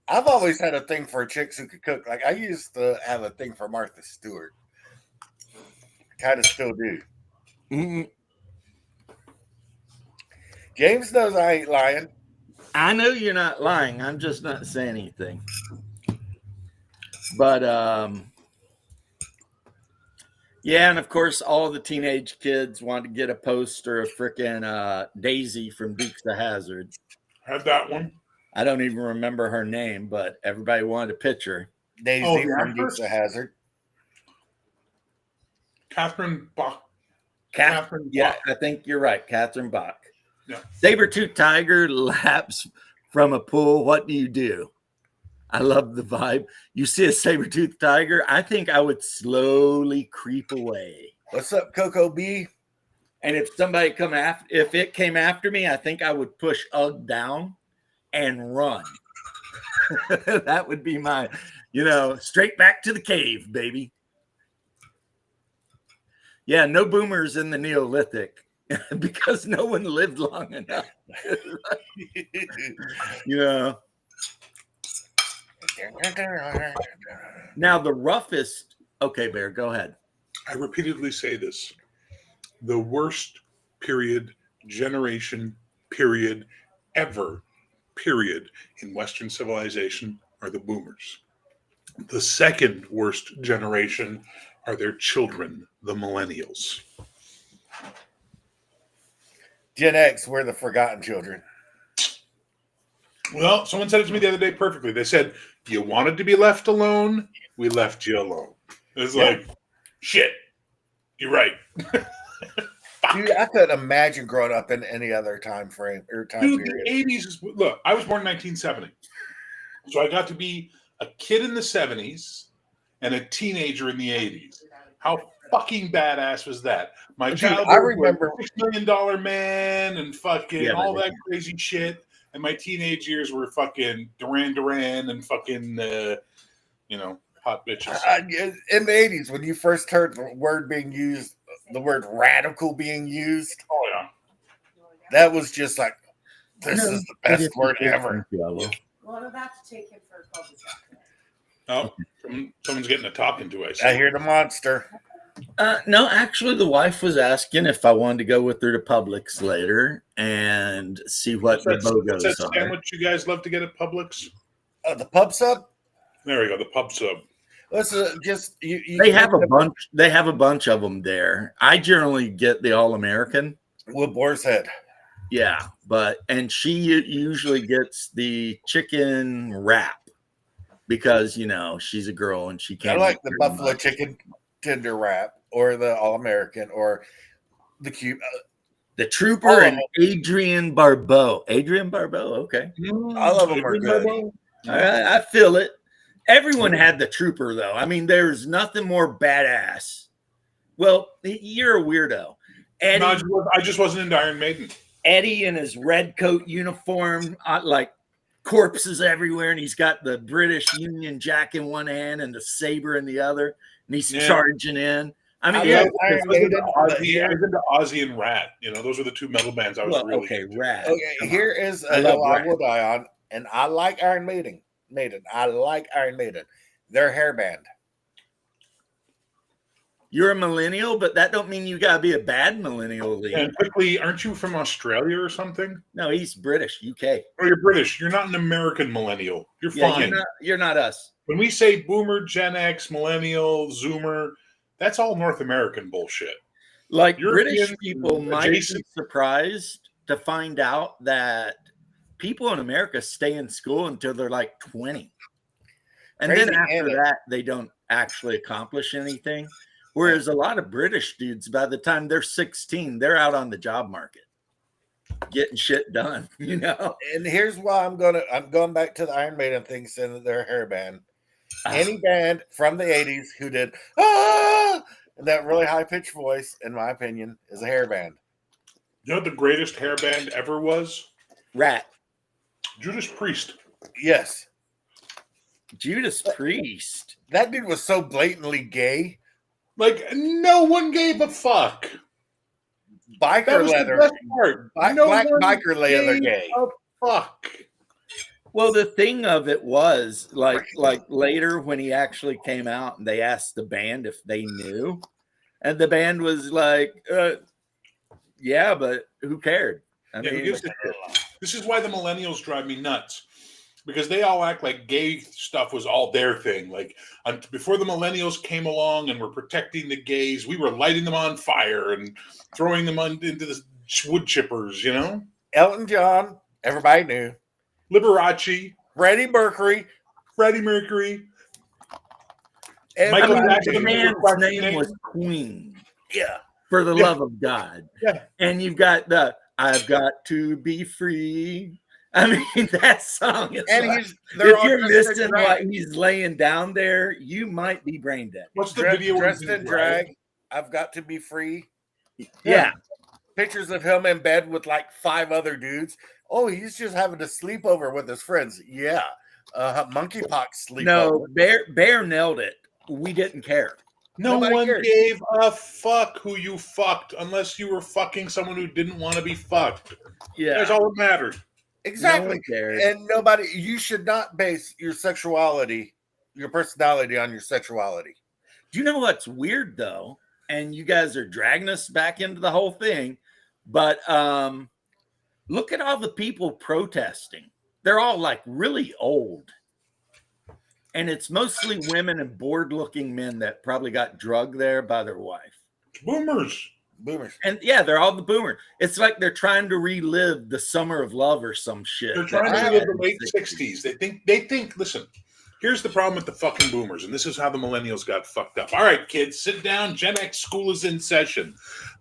I've always had a thing for chicks who could cook. Like I used to have a thing for Martha Stewart. Kind of still do. Mhm. James knows I ain't lying. I know you're not lying. I'm just not saying anything. But yeah, and of course, all the teenage kids want to get a poster of frickin' Daisy from Dukes of Hazzard. Had that one. I don't even remember her name, but everybody wanted a picture. Daisy Oh, the from actress? Dukes of Hazzard. Catherine Bach. Cat- Catherine yeah, Bach. I think you're right. Catherine Bach. Yeah. Saber-tooth tiger laps from a pool. What do you do? I love the vibe. You see a saber-toothed tiger, I think I would slowly creep away. What's up, Coco B? And if somebody if it came after me, I think I would push Ugg down and run. That would be my, straight back to the cave, baby. Yeah, no boomers in the Neolithic because no one lived long enough. Now the roughest. Okay, Bear, go ahead. I repeatedly say this. The worst generation ever in Western civilization are the boomers. The second worst generation are their children, the millennials. Gen X, we're the forgotten children. Well, someone said it to me the other day perfectly. They said, you wanted to be left alone, we left you alone. It's like, shit, you're right. Dude, I couldn't imagine growing up in any other time frame or time Dude, period. the 80s, look, I was born in 1970. So I got to be a kid in the 70s and a teenager in the 80s. How fucking badass was that? My Dude, childhood I remember was $6 million man and fucking Yeah, all but- that crazy shit. And my teenage years were fucking Duran Duran and fucking, hot bitches. In the 80s, when you first heard the word being used, the word radical being used, Oh, yeah. that was just like, this is the best word ever. Well, I'm about to take him for a cul-de-sac. Oh, someone's getting a talking to, I see. I hear the monster. No, actually, the wife was asking if I wanted to go with her to Publix later and see what the What's that BOGOs are. sandwich you guys love to get at Publix? The pub sub? There we go, the pub sub. Let's just you They have a bunch. They have a bunch of them there. I generally get the All American. with Boar's Head. Yeah, and she usually gets the chicken wrap because she's a girl and she I can't. like eat the very buffalo much. chicken tender wrap or the All American or the cube. The Trooper and Adrian Barbeau. Adrian Barbeau. Okay, All of them are good. I feel it. Everyone had the Trooper though. I mean, there's nothing more badass. Well, you're a weirdo. Eddie, No, I just wasn't into Iron Maiden. Eddie in his red coat uniform, like corpses everywhere, and he's got the British Union Jack in one hand and the saber in the other, and he's charging in. I mean, I love I Iron was into Maiden, Ozzy, but I here- was into Ozzy and Rat. Those were the two metal bands I was really okay, into. rad. Okay, Come here is I a love hill I Rat. will die on, and I like Iron Maiden. I like Iron Maiden. Their hair band. You're a millennial, but that don't mean you gotta be a bad millennial. Lee. And quickly, aren't you from Australia or something? No, he's British, UK. Or you're British. You're not an American millennial. You're Yeah, fine. you're not us. When we say boomer, Gen X, millennial, Zoomer, That's all North American bullshit. Like European British people might adjacent- be surprised to find out that people in America stay in school until they're like 20. And then Crazy, after ain't it? that, they don't actually accomplish anything. Whereas a lot of British dudes, by the time they're 16, they're out on the job market getting shit done, you know? And here's why I'm going back to the Iron Maiden thing, saying that they're a hair band. Any band from the 80s who did in that really high pitched voice, in my opinion, is a hair band. You know what the greatest hair band ever was? Rat. Judas Priest. Yes. Judas Priest. That dude was so blatantly gay. Like, no one gave a fuck. That Biker was leather. the best part. Black one biker leather gave gay. a fuck. Well, the thing of it was like later when he actually came out and they asked the band if they knew, and the band was like, yeah, but who cared? I Yeah, who mean, gives a shit? This is why the millennials drive me nuts. Because they all act like gay stuff was all their thing. Like before the millennials came along and were protecting the gays, we were lighting them on fire and throwing them into the wood chippers, you know? Elton John, everybody knew. Liberace, Freddie Mercury. Freddie Mercury. Everybody Michael the Jackson. man's name was Queen, Yeah. for the Yeah. love of God. Yeah. And you've got the I've got to be free. I mean, that song is And like, they're if all you're dressed in missing drag. what he's laying down there, you might be brain dead. What's the video? where Dressed he's in drag. I've got to be free. Yeah. Pictures of him in bed with like 5 other dudes. Oh, he's just having a sleepover with his friends. Yeah. Monkeypox sleepover. No, Bear nailed it. We didn't care. No Nobody one cares. gave a fuck who you fucked unless you were fucking someone who didn't want to be fucked. Yeah. That's all that mattered. Exactly. No one cared. And you should not base your sexuality, your personality on your sexuality. Do you know what's weird though? And you guys are dragging us back into the whole thing, but look at all the people protesting. They're all like really old. And it's mostly women and bored-looking men that probably got drugged there by their wife. Boomers. Boomers. And yeah, they're all the boomer. It's like they're trying to relive the summer of love or some shit. They're trying that to live happened the in late 60s. They think, listen, here's the problem with the fucking boomers, and this is how the millennials got fucked up. All right, kids, sit down. Gen X school is in session.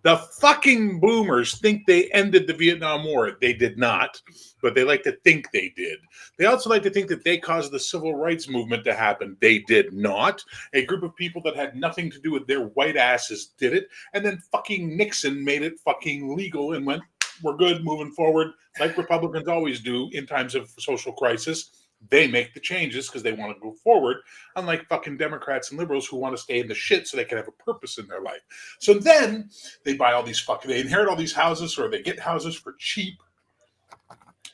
The fucking boomers think they ended the Vietnam War. They did not, but they like to think they did. They also like to think that they caused the civil rights movement to happen. They did not. A group of people that had nothing to do with their white asses did it, and then fucking Nixon made it fucking legal and went, we're good, moving forward, like Republicans always do in times of social crisis. They make the changes because they want to go forward, unlike fucking Democrats and liberals who want to stay in the shit so they can have a purpose in their life. So then they buy all these they inherit all these houses, or they get houses for cheap.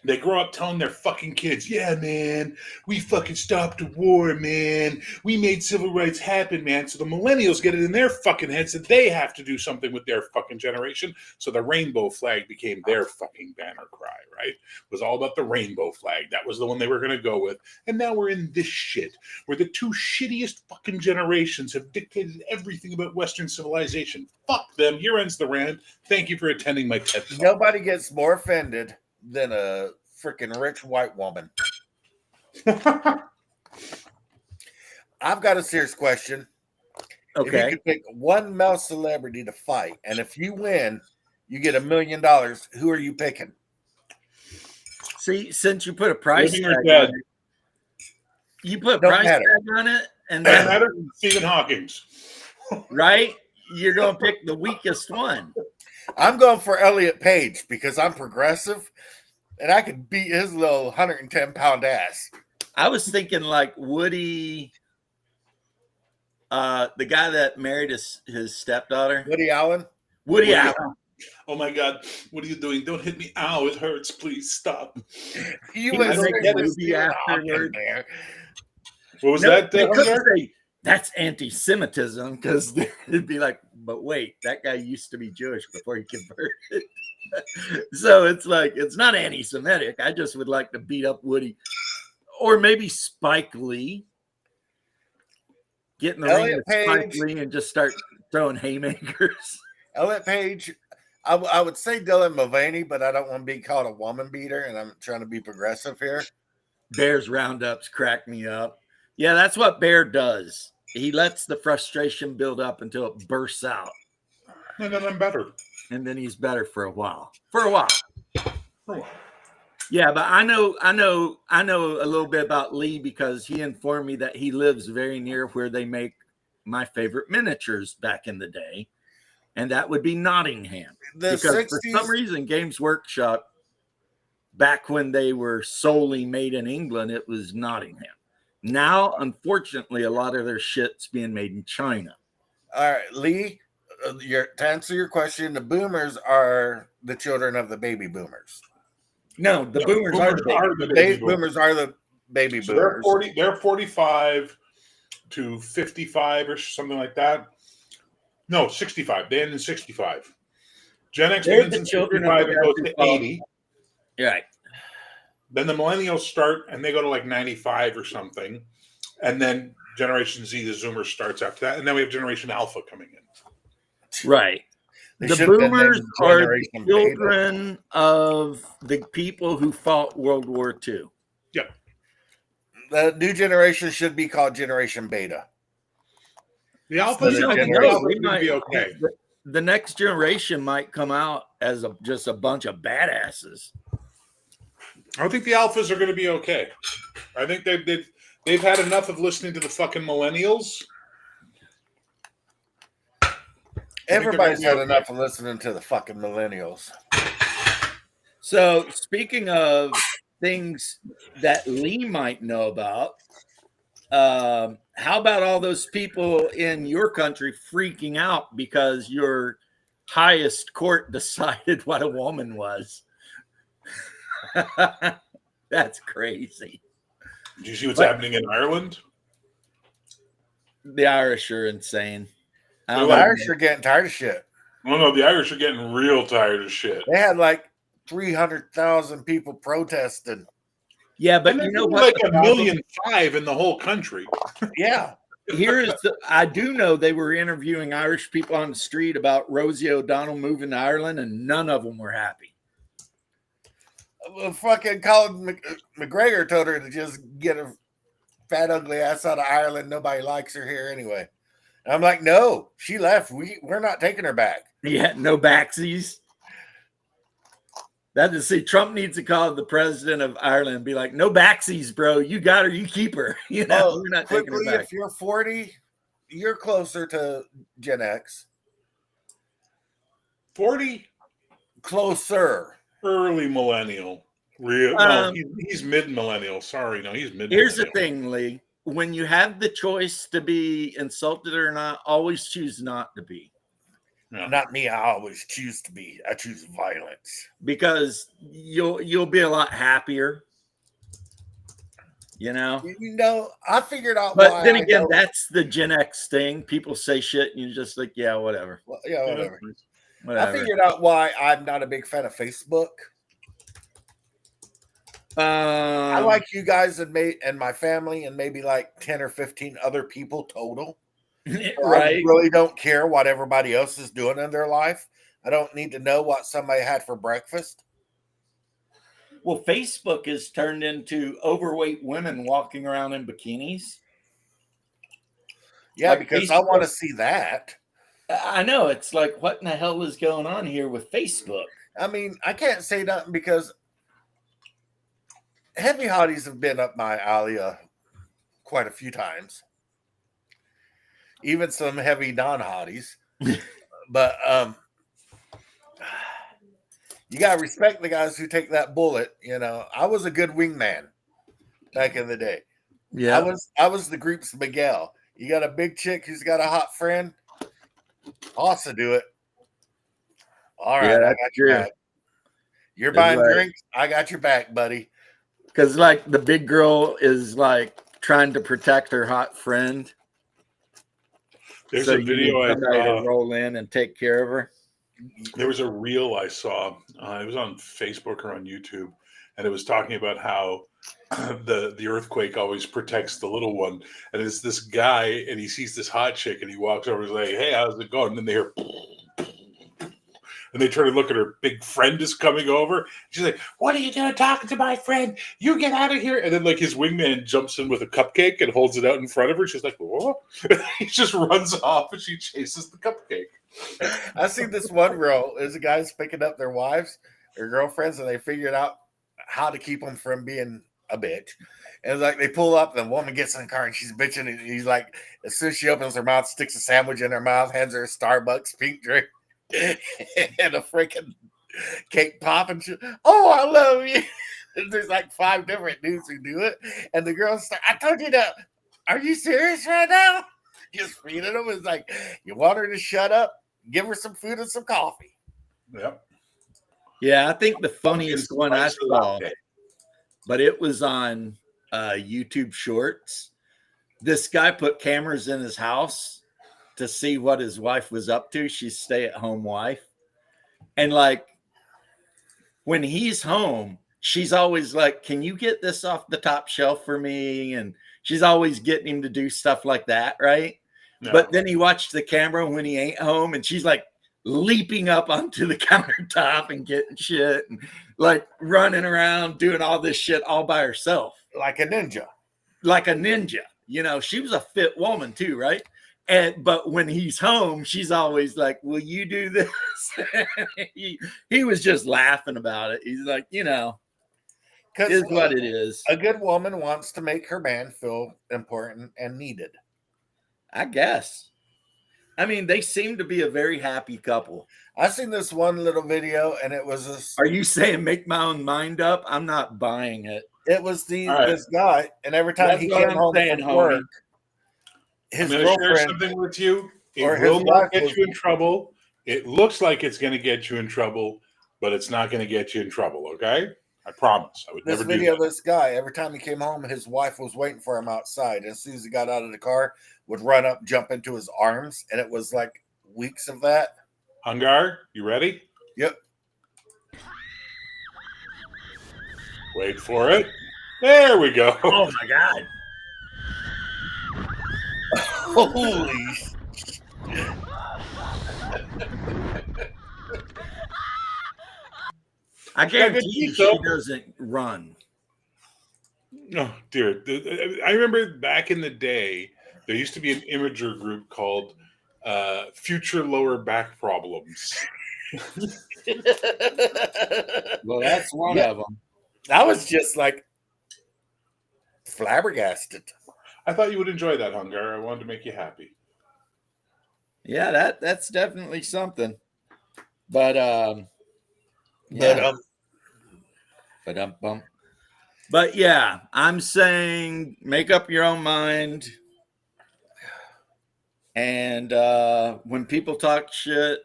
They grow up telling their fucking kids, yeah, man, we fucking stopped the war, man. We made civil rights happen, man. So the millennials get it in their fucking heads that they have to do something with their fucking generation. So the rainbow flag became their fucking banner cry, right? It was all about the rainbow flag. That was the one they were going to go with. And now we're in this shit where the two shittiest fucking generations have dictated everything about Western civilization. Fuck them. Here ends the rant. Thank you for attending my TED Talk. Nobody gets more offended than a freaking rich white woman. I've got a serious question. If you Okay. could pick one male celebrity to fight, and if you win, you get $1 million, who are you picking? See, since you put a price Living tag or dead? on it, you put a Don't price matter. tag on it, and Doesn't then, matter. Stephen Hawking's. right, you're going to pick the weakest one. I'm going for Elliot Page because I'm progressive and I could beat his little 110-pound ass. I was thinking like Woody, the guy that married his stepdaughter. Woody Allen. Woody Allen. Oh my God. What are you doing? Don't hit me. Ow, it hurts. Please stop. You He went was straight making to a movie Stephen Hawking afterward. there. What was No, that? they couldn't Hunter? say that's anti-Semitism because it'd be like, but wait, that guy used to be Jewish before he converted. So it's like, it's not anti-Semitic. I just would like to beat up Woody, or maybe Spike Lee. get in the ring Elliot with Spike Page. Lee and just start throwing haymakers. Elliot Page. I would say Dylan Mulvaney, but I don't want to be called a woman beater, and I'm trying to be progressive here. Bear's roundups crack me up. Yeah, that's what Bear does. He lets the frustration build up until it bursts out, And then I'm better. and then he's better for a while. Yeah, but I know a little bit about Lee because he informed me that he lives very near where they make my favorite miniatures back in the day, and that would be Nottingham. The Because for 60s, some reason, Games Workshop, back when they were solely made in England, it was Nottingham. Now, unfortunately, a lot of their shit's being made in China. all right, Lee, to answer your question, the boomers are the children of the baby boomers. No, the boomers are the the Baby baby boomers. boomers are the baby So they're boomers. They're 45 to 55 or something like that. No, 65. They end in 65. Gen X They're ends the in children of 65 the and goes guys to who follow- 80. right. Then the millennials start and they go to like 95 or something. And then Generation Z, the Zoomers, starts after that. And then we have Generation Alpha coming in. Right. They The should have been boomers named are the Generation Beta. children of the people who fought World War II. The new generation should be called Generation Beta. The Alphas, So the I think the generation- Alphas would be okay. The next generation might come out as just a bunch of badasses. I think the Alphas are going to be okay. I think they've had enough of listening to the fucking millennials. Everybody's they're had gonna be enough of listening to the fucking millennials. So, speaking of things that Lee might know about, how about all those people in your country freaking out because your highest court decided what a woman was? That's crazy. Do you see what's But- happening in Ireland? The Irish are insane. I The don't know. Irish are getting tired of shit. Well, no, the Irish are getting real tired of shit. They had like 300,000 people protesting. Yeah, but And you there's know only what? like the a problem- 1,000,005 in the whole country. Yeah. Here's the I do know they were interviewing Irish people on the street about Rosie O'Donnell moving to Ireland, and none of them were happy. Well, fucking Colin McGregor told her to just get her fat, ugly ass out of Ireland. Nobody likes her here anyway. And I'm like, no, she left. We're not taking her back. Yeah, no backsies. That is, see, Trump needs to call the president of Ireland and be like, no backsies, bro. You got her, you keep her. You know, Oh, we're not taking her quickly, back. if you're 40, you're closer to Gen X. 40, Closer. early millennial. Real? No, he's mid millennial. Sorry, no, he's mid. Here's the thing, Lee. When you have the choice to be insulted or not, always choose not to be. Yeah. Not me. I always choose to be. I choose violence. Because you'll be a lot happier. You know? You know, I figured out But why. then I again, don't- that's the Gen X thing. People say shit and you're just like, yeah, whatever. well, yeah, whatever. I Whatever. figured out why I'm not a big fan of Facebook. I like you guys and my family and maybe like 10 or 15 other people total. I right. really don't care what everybody else is doing in their life. I don't need to know what somebody had for breakfast. Well, Facebook has turned into overweight women walking around in bikinis. Yeah, Like because I Facebook. want to see that. I know. It's like, what in the hell is going on here with Facebook? I mean, I can't say nothing because heavy hotties have been up my alley quite a few times. Even some heavy non-hotties. But you gotta respect the guys who take that bullet. You know, I was a good wingman back in the day. Yeah. I was the group's Miguel. You got a big chick who's got a hot friend. Also do it. All right, Yeah, I that's got your true. back. You're It's buying like- drinks. I got your back, buddy. Because, like, the big girl is, like, trying to protect her hot friend. There's so a you video need I somebody saw. to roll in and take care of her. There was a reel I saw. It was on Facebook or on YouTube, and it was talking about how the earthquake always protects the little one. And it's this guy, and he sees this hot chick, and he walks over and he's like, "Hey, how's it going?" And then they hear, and they turn and look at her big friend is coming over. She's like, "What are you doing talking to my friend? You get out of here." And then like his wingman jumps in with a cupcake and holds it out in front of her. She's like, "What?" He just runs off and she chases the cupcake. I seen this one reel. There's a guys picking up their wives or girlfriends, and they figured out how to keep them from being a bitch. And it's like they pull up, and the woman gets in the car, and she's bitching, and he's like, as soon as she opens her mouth, sticks a sandwich in her mouth, hands her a Starbucks pink drink and a freaking cake pop, and she, "Oh, I love you." And there's like 5 different dudes who do it, and the girls start, "I told you that. Are you serious right now?" Just feeding them. It's like, you want her to shut up, give her some food and some coffee. Yep. Yeah, I think the funniest one I Spice saw, latte. but it was on YouTube Shorts. This guy put cameras in his house to see what his wife was up to. She's stay-at-home wife. And like when he's home, she's always like, "Can you get this off the top shelf for me?" And she's always getting him to do stuff like that, right? Yeah. But then he watched the camera when he ain't home, and she's like leaping up onto the countertop and getting shit and like running around doing all this shit all by herself. Like a ninja. Like a ninja. You know, she was a fit woman too, right? But when he's home, she's always like, "Will you do this?" he was just laughing about it. He's like, you know, is what it is. A good woman wants to make her man feel important and needed. I guess. I mean, they seem to be a very happy couple. I seen this one little video, and it was this. Are you saying make my own mind up? I'm not buying it. It was the All right. this guy, and every time That's he what came I'm home saying, from homie. work, I'm his going to share girlfriend. something with you. It or his will not wife get was- you in trouble. It looks like it's going to get you in trouble, but it's not going to get you in trouble. Okay, I promise. I would This never do video that. of this guy, every time he came home, his wife was waiting for him outside. And as soon as he got out of the car, would run up, jump into his arms, and it was like weeks of that. Hungar, you ready? Yep. Wait for it. There we go. Oh my God. Holy! I guarantee you So- she doesn't run. Oh, dear. I remember back in the day, there used to be an imager group called Future Lower Back Problems. Well, that's one of them. I was just like flabbergasted. I thought you would enjoy that, Hungar. I wanted to make you happy. Yeah, that's definitely something. But But But yeah, I'm saying make up your own mind. And when people talk shit,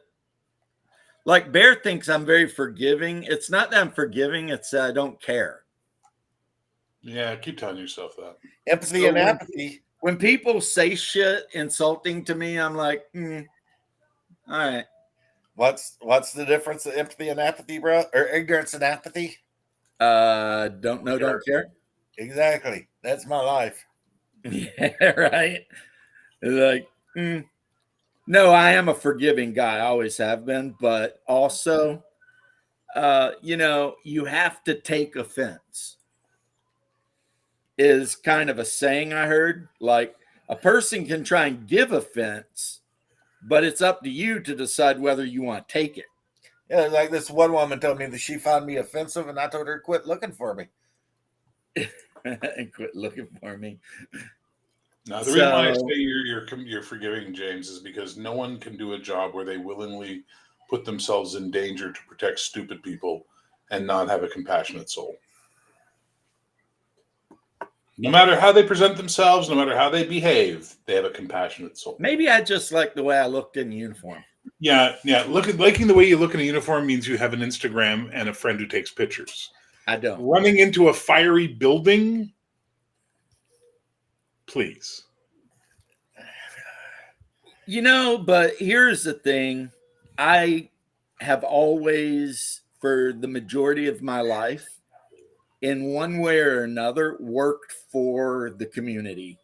like Bear thinks I'm very forgiving. It's not that I'm forgiving, it's that I don't care. Yeah, keep telling yourself that. empathy So and when- apathy. When people say shit insulting to me, I'm like, all right. What's the difference of empathy and apathy, bro? Or ignorance and apathy? Don't know, don't care. Exactly. That's my life. Yeah, right. Like, no, I am a forgiving guy. I always have been, but also, you have to take offense. Is kind of a saying I heard. Like a person can try and give offense, but it's up to you to decide whether you want to take it. Yeah, like this one woman told me that she found me offensive, and I told her to quit looking for me. And quit looking for me. Now, the reason why I So- say you're forgiving, James, is because no one can do a job where they willingly put themselves in danger to protect stupid people and not have a compassionate soul. No matter how they present themselves, no matter how they behave, they have a compassionate soul. Maybe I just like the way I looked in uniform. Yeah. Liking the way you look in a uniform means you have an Instagram and a friend who takes pictures. I don't. Running into a fiery building, please. But here's the thing. I have always, for the majority of my life, in one way or another worked for the community.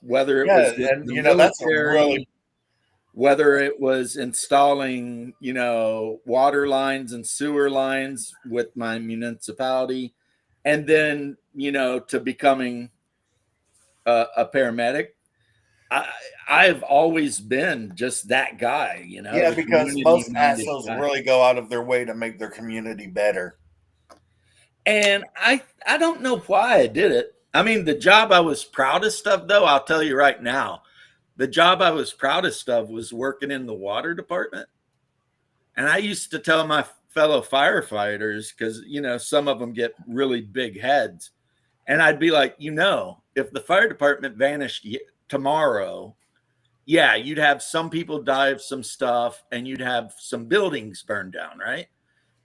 Whether it was Yeah, and the you know that's a military, really whether it was installing, water lines and sewer lines with my municipality, and then, to becoming a paramedic. I, I've always been just that guy, yeah, the because community most minded assholes guy. really go out of their way to make their community better. And I don't know why I did it. I mean, the job I was proudest of, though, I'll tell you right now, the job I was proudest of was working in the water department. And I used to tell my fellow firefighters, because, some of them get really big heads. And I'd be like, if the fire department vanished tomorrow, yeah, you'd have some people die of some stuff and you'd have some buildings burned down, right?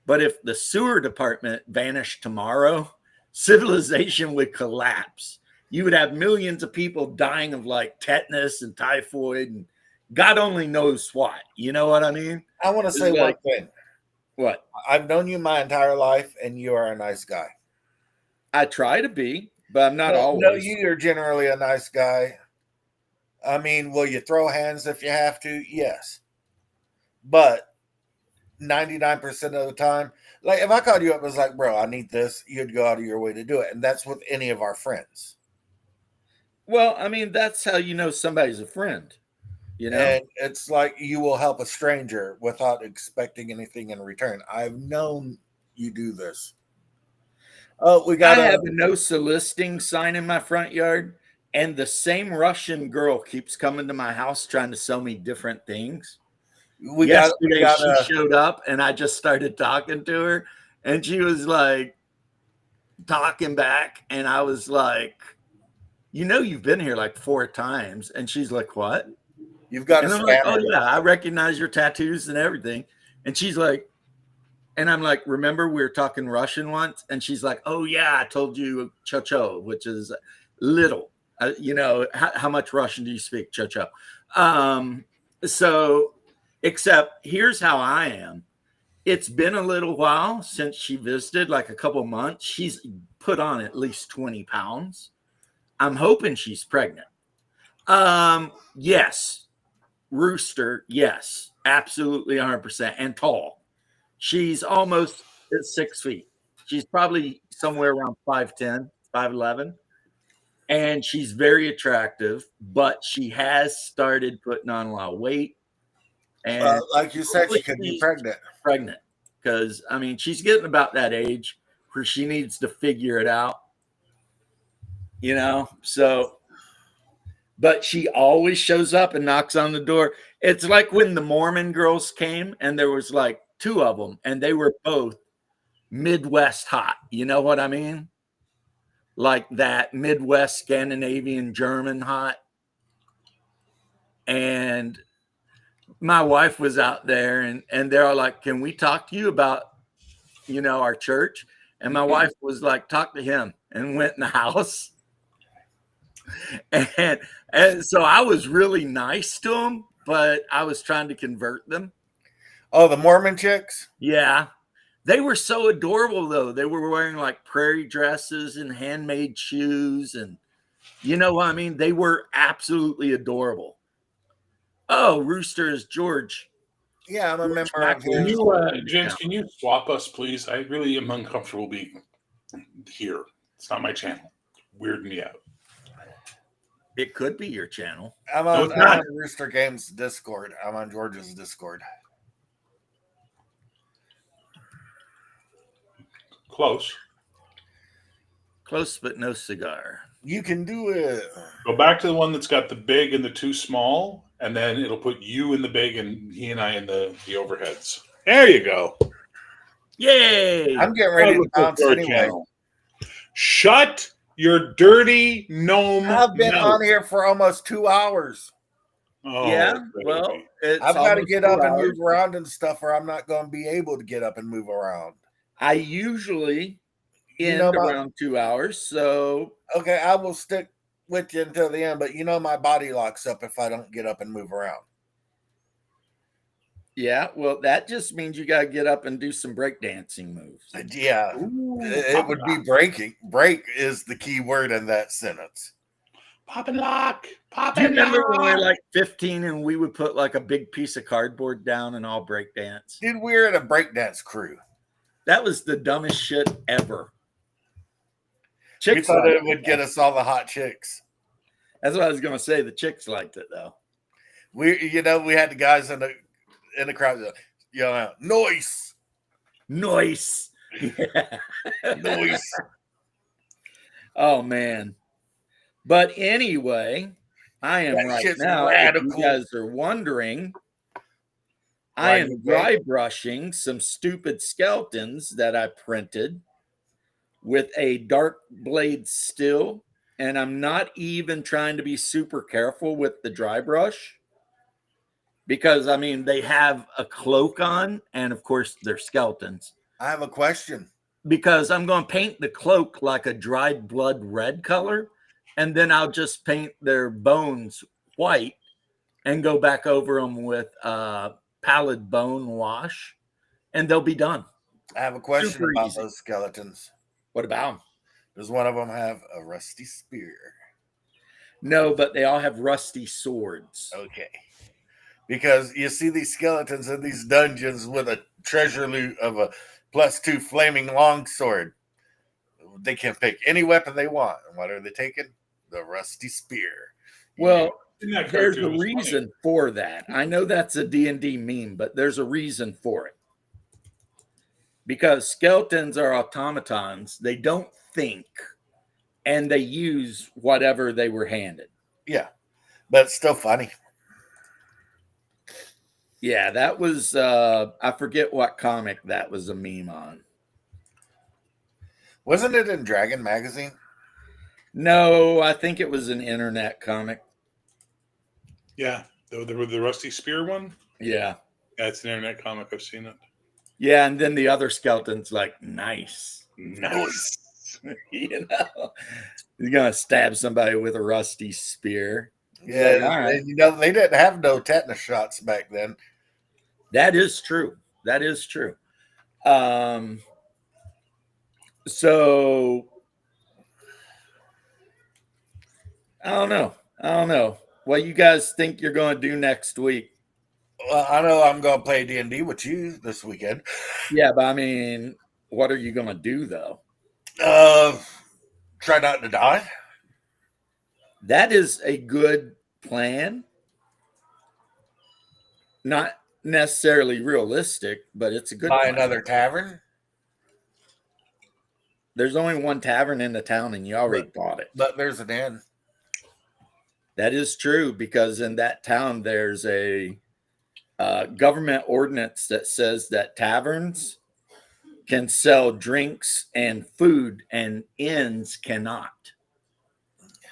But if the sewer department vanished tomorrow, civilization would collapse. You would have millions of people dying of like tetanus and typhoid and God only knows what. You know what I mean? I want to say one like- thing. What? I've known you my entire life, and you are a nice guy. I try to be, but I'm not No, always. you're generally a nice guy. I mean, will you throw hands if you have to? Yes. But 99% of the time, like if I called you up and was like, bro, I need this, you'd go out of your way to do it. And that's with any of our friends. Well, I mean, that's how you know somebody's a friend. And it's like you will help a stranger without expecting anything in return. I've known you do this. Oh, we got I have a no soliciting sign in my front yard, and the same Russian girl keeps coming to my house trying to sell me different things. Yesterday she showed up, and I just started talking to her, and she was like talking back, and I was like, you've been here like 4 times, and she's like, what? You've got and a I'm like, scanner. oh yeah, I recognize your tattoos and everything. And she's like, and I'm like, remember we were talking Russian once? And she's like, oh yeah, I told you cho-cho, which is little. How much Russian do you speak, cho-cho? So, except here's how I am. It's been a little while since she visited, like a couple months. She's put on at least 20 pounds. I'm hoping she's pregnant. Yes. Rooster, yes, absolutely 100%, and tall. She's almost at 6 feet. She's probably somewhere around 5'10", 5'11", and she's very attractive, but she has started putting on a lot of weight. And like you said, she could be pregnant. Pregnant, because I mean, she's getting about that age where she needs to figure it out. So. But she always shows up and knocks on the door. It's like when the Mormon girls came and there was like 2 of them and they were both Midwest hot. You know what I mean? Like that Midwest Scandinavian German hot. And my wife was out there and they're all like, can we talk to you about, our church? And my wife was like, talk to him, and went in the house. And so I was really nice to them, but I was trying to convert them. Oh, the Mormon chicks? Yeah. They were so adorable, though. They were wearing like prairie dresses and handmade shoes. And you know what I mean? They were absolutely adorable. Oh, Rooster is George. Yeah, I'm a member of Can you, James, can you swap us, please? I really am uncomfortable being here. It's not my channel. Weirding me out. It could be your channel. I'm on Rooster Games Discord. I'm on George's Discord. Close. Close, but no cigar. You can do it. Go back to the one that's got the big and the 2 small, and then it'll put you in the big and he and I in the overheads. There you go. Yay! I'm getting ready to bounce anyway. Channel. Shut your dirty gnome. I've been mouth. on here for almost 2 hours. Oh, yeah, baby. well, I've got to get up and move around and stuff, or I'm not going to be able to get up and move around. I usually end around 2 hours, so okay, I will stick with you until the end. But my body locks up if I don't get up and move around. Yeah, well, that just means you got to get up and do some breakdancing moves. Yeah, it would be breaking. Break is the key word in that sentence. Pop and lock. Pop Do you and remember when we were lock. like 15 and we would put like a big piece of cardboard down and all breakdance? Dude, we're in a breakdance crew. That was the dumbest shit ever. We Chicks thought liked it would get us all the hot chicks. That's what I was going to say. The chicks liked it though. We had the guys in the crowd yelling out, "Noise, Nice. Yeah. noise!" Oh man. But anyway, I am That right shit's now. If radical. you guys are wondering, I Why am you dry brushing some stupid skeletons that I printed with a dark blade still, and I'm not even trying to be super careful with the dry brush because I mean they have a cloak on, and of course they're skeletons. I have a question. Because I'm going to paint the cloak like a dried blood red color, and then I'll just paint their bones white and go back over them with pallid bone wash, and they'll be done. I have a question Super about easy. those skeletons. What about them? Does one of them have a rusty spear? No, but they all have rusty swords. Okay. Because you see these skeletons in these dungeons with a treasure loot of a +2 flaming longsword. They can pick any weapon they want. And what are they taking? The rusty spear. Well, In that there's cartoon, a it was funny. reason for that. I know that's a D&D meme, but there's a reason for it. Because skeletons are automatons. They don't think, and they use whatever they were handed. Yeah. But it's still funny. Yeah, that was I forget what comic that was a meme on. Wasn't it in Dragon Magazine? No, I think it was an internet comic. Yeah, the Rusty Spear one. Yeah. Yeah, it's an internet comic. I've seen it. Yeah, and then the other skeleton's like, nice. Nice. You know, you're gonna stab somebody with a rusty spear. Yeah. All right. They didn't have no tetanus shots back then. That is true. That is true. So I don't know. What you guys think you're going to do next week? Well, I know I'm going to play D&D with you this weekend. Yeah, but I mean, what are you going to do though? Try not to die. That is a good plan. Not necessarily realistic, but it's a good Buy plan. another tavern. There's only one tavern in the town and you already bought it. But there's an inn. That is true because in that town there's a government ordinance that says that taverns can sell drinks and food and inns cannot.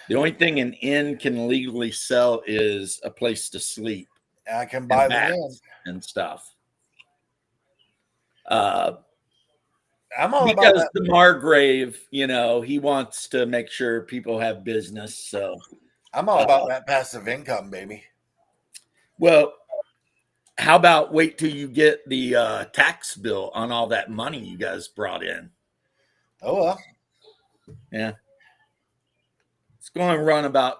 The only thing an inn can legally sell is a place to sleep I can buy and the inn. mats and stuff. I'm all about Because that. the Margrave, you know, he wants to make sure people have business. So, I'm all about that passive income, baby. well, how about wait till you get the tax bill on all that money you guys brought in? Oh well. Yeah. It's going to run about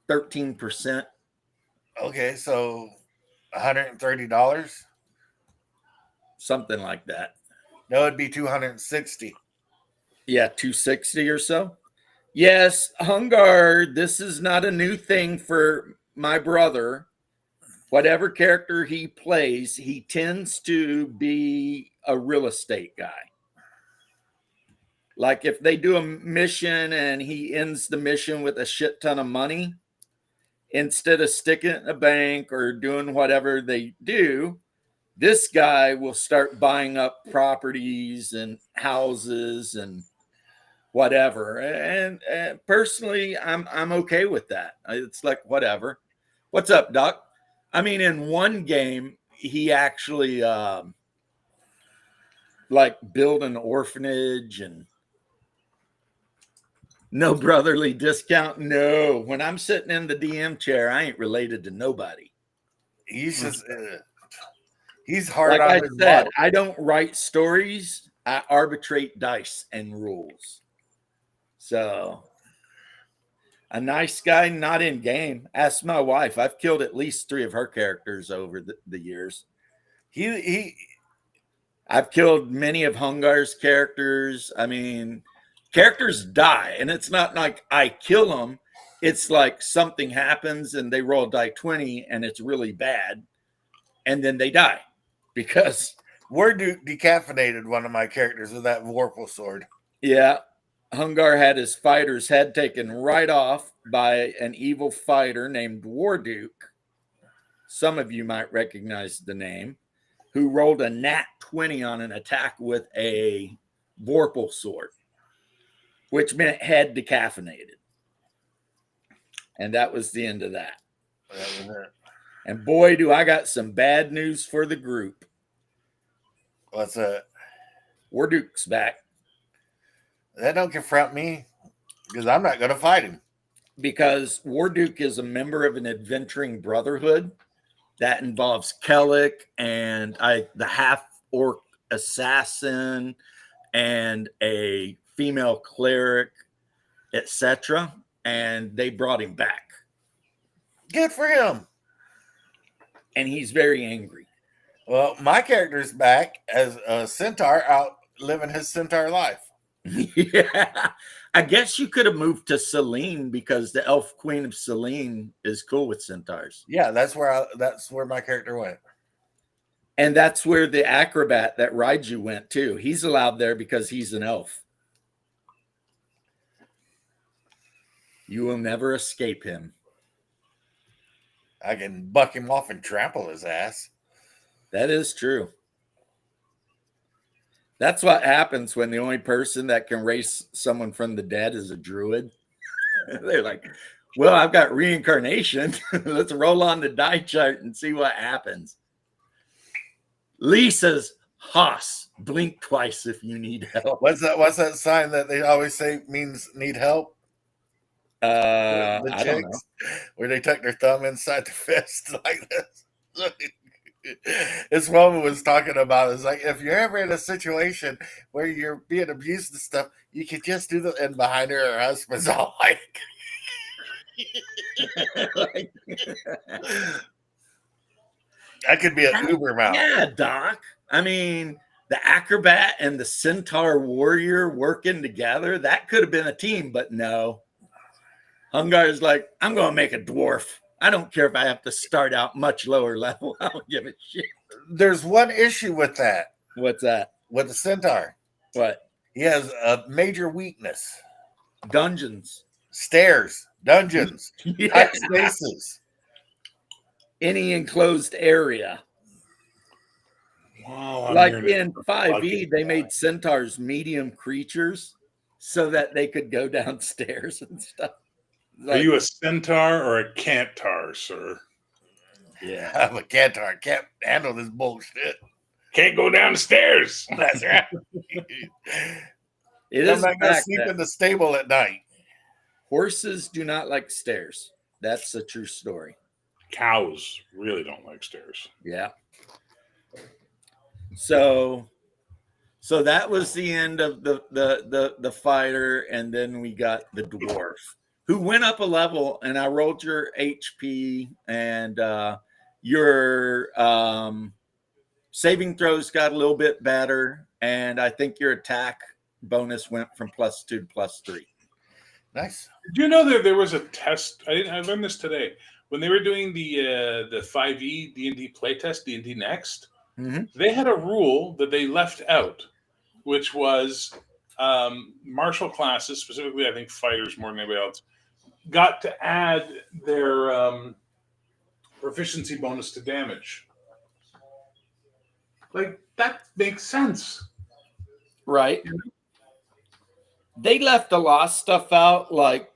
13%. Okay, so $130. Something like that. No, it'd be 260. Yeah, 260 or so. Yes, Hungar, this is not a new thing for my brother. Whatever character he plays, he tends to be a real estate guy. Like if they do a mission and he ends the mission with a shit ton of money, instead of sticking it in a bank or doing whatever they do, this guy will start buying up properties and houses and whatever. And personally, I'm okay with that. It's like whatever. What's up, Doc? I mean, in one game, he actually like build an orphanage and no brotherly discount. No, when I'm sitting in the DM chair, I ain't related to nobody. He's just He's hard Like on I his said, model. I don't write stories. I arbitrate dice and rules. So a nice guy, not in game. Ask my wife. I've killed at least 3 of her characters over the years. I've killed many of Hungar's characters. I mean, characters die, and it's not like I kill them. It's like something happens and they roll die 20 and it's really bad, and then they die because Warduke decaffeinated one of my characters with that Vorpal sword. yeah, Hungar had his fighter's head taken right off by an evil fighter named Warduke. Some of you might recognize the name, who rolled a nat 20 on an attack with a Vorpal sword, which meant head decaffeinated. And that was the end of that. That was it. And boy, do I got some bad news for the group. What's that? Warduke's back. That don't confront me because I'm not going to fight him. Because Warduke is a member of an adventuring brotherhood that involves Kellic and the half-orc assassin and a female cleric, etc. And they brought him back. Good for him. And he's very angry. Well, my character's back as a centaur out living his centaur life. Yeah. I guess you could have moved to Selene because the elf queen of Selene is cool with centaurs. Yeah, that's where my character went. And that's where the acrobat that rides you went too. He's allowed there because he's an elf. You will never escape him. I can buck him off and trample his ass. That is true. That's what happens when the only person that can raise someone from the dead is a druid. They're like, well, I've got reincarnation. Let's roll on the die chart and see what happens. Lee says, Haas, blink twice if you need help. What's that sign that they always say means need help? The I don't know. chicks, where they tuck their thumb inside their fist like this. This woman was talking about is like, if you're ever in a situation where you're being abused and stuff, you can just do the, and behind her husband's all like that could be an Uber mouth. Yeah, Doc. I mean, the acrobat and the centaur warrior working together, that could have been a team, but no. Hungar is like, I'm going to make a dwarf. I don't care if I have to start out much lower level. I don't give a shit. There's one issue with that. What's that? With the centaur. What? He has a major weakness. Dungeons. Stairs. Dungeons. Yeah. Tight spaces. Any enclosed area. Wow, Like in 5e, they made centaurs medium creatures so that they could go downstairs and stuff. Are you a centaur or a cantar, sir? Yeah. I'm a cantar. I can't handle this bullshit. Can't go down the stairs. That's right. It I'm is not going to fact sleep that in the stable at night. horses do not like stairs. That's a true story. Cows really don't like stairs. Yeah. So that was the end of the fighter, and then we got the dwarf, who went up a level, and I rolled your HP, and your saving throws got a little bit better, and I think your attack bonus went from +2 to +3. Nice. Did you know that there was a test? I learned this today when they were doing the 5e D&D playtest, D&D Next. Mm-hmm. They had a rule that they left out, which was martial classes, specifically I think fighters more than anybody else, got to add their proficiency bonus to damage. Like, that makes sense. Right. They left a lot of stuff out. Like,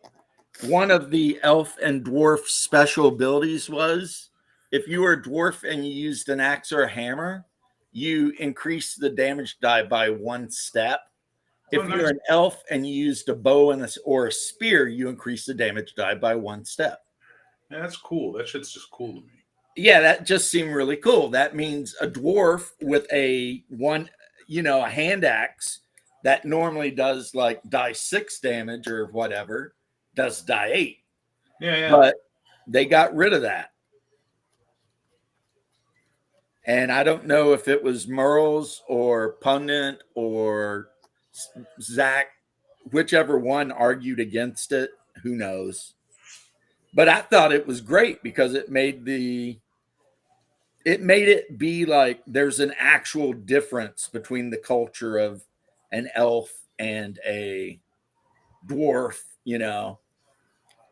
one of the elf and dwarf special abilities was if you were a dwarf and you used an axe or a hammer, you increase the damage die by 1 step. If you're an elf and you used a bow or a spear, you increase the damage die by 1 step. Yeah, that's cool. That shit's just cool to me. yeah, that just seemed really cool. That means a dwarf with a hand axe that normally does like die 6 damage or whatever does die 8. Yeah. But they got rid of that. And I don't know if it was Merles or Pundit or Zach, whichever one argued against it. Who knows? But I thought it was great because it made it be like there's an actual difference between the culture of an elf and a dwarf,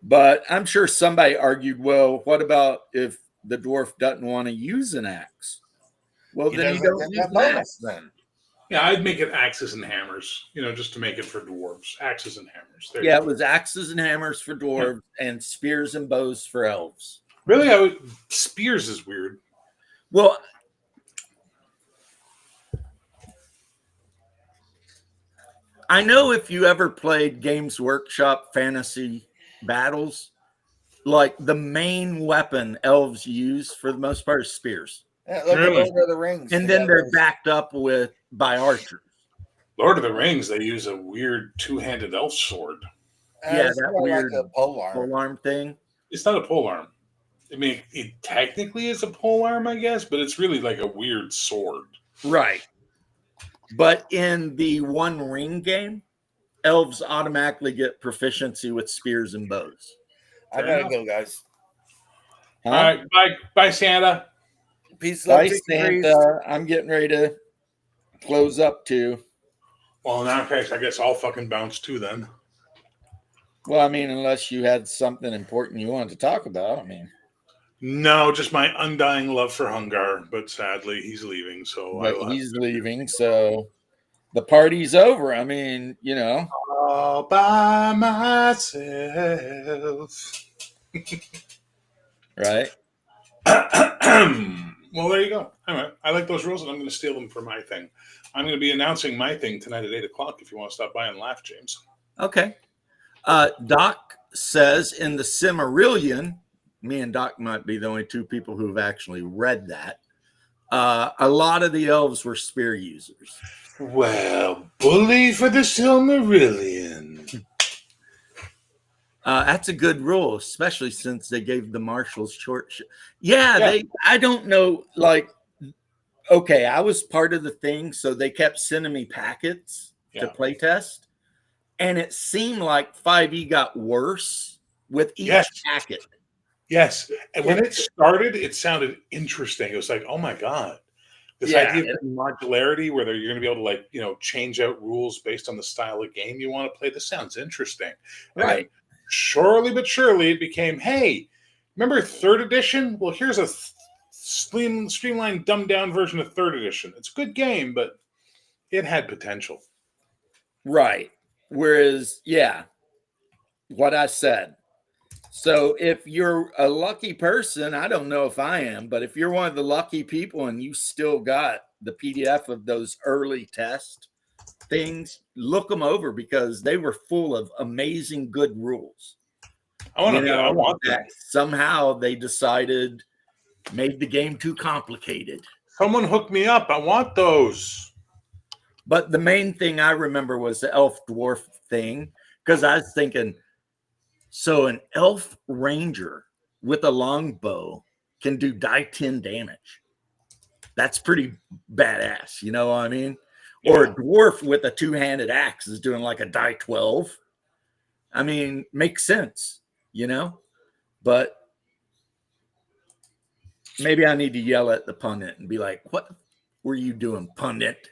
But I'm sure somebody argued, well, what about if the dwarf doesn't want to use an axe? Well, then you don't use an axe. Then. Yeah, I'd make it axes and hammers, just to make it for dwarves. Axes and hammers. There Yeah, you it go. was axes and hammers for dwarves and spears and bows for elves. Really, spears is weird. Well, I know if you ever played Games Workshop Fantasy Battles, like the main weapon elves use for the most part is spears. Yeah, look Really? at Lord of the Rings. And then they're backed up by archers. Lord of the Rings, they use a weird two-handed elf sword. Yeah, it's that more weird like a polearm. Polearm thing. It's not a polearm. I mean, it technically is a polearm, I guess, but it's really like a weird sword. Right. But in the One Ring game, elves automatically get proficiency with spears and bows. I gotta go, guys. Huh? All right, bye, Santa. Peace, love, Bye, chicken grease. Santa. I'm getting ready to close up too. Well, in that case, I guess I'll fucking bounce too then. Well, I mean, unless you had something important you wanted to talk about. I mean, No, just my undying love for Hungar, but sadly he's leaving, so I but will he's leaving, so the party's over. I mean, all by myself. right? Well, there you go. All right. I like those rules, and I'm going to steal them for my thing. I'm going to be announcing my thing tonight at 8 o'clock if you want to stop by and laugh, James. Okay. Doc says in the Silmarillion, me and Doc might be the only two people who've actually read that. A lot of the elves were spear users. Well, bully for the Silmarillion. That's a good rule, especially since they gave the marshals short. I don't know. Like, okay, I was part of the thing, so they kept sending me packets to play test, and it seemed like 5e got worse with each packet. Yes, and when it started, it sounded interesting. It was like, oh my god, this idea of modularity, where you're going to be able to change out rules based on the style of game you want to play. This sounds interesting, right? Surely but surely, it became, hey, remember 3rd edition? Well, here's a streamlined, dumbed down version of 3rd edition. It's a good game, but it had potential. Right. Whereas, what I said. So if you're a lucky person, I don't know if I am, but if you're one of the lucky people and you still got the PDF of those early test things, look them over because they were full of amazing good rules. I want that. Somehow they made the game too complicated. Someone hooked me up. I want those. But the main thing I remember was the elf dwarf thing, because I was thinking, so an elf ranger with a longbow can do die 10 damage. That's pretty badass. You know what I mean? Yeah. Or a dwarf with a 2-handed axe is doing like a die 12. I mean, makes sense, but maybe I need to yell at the pundit and be like, what were you doing, pundit,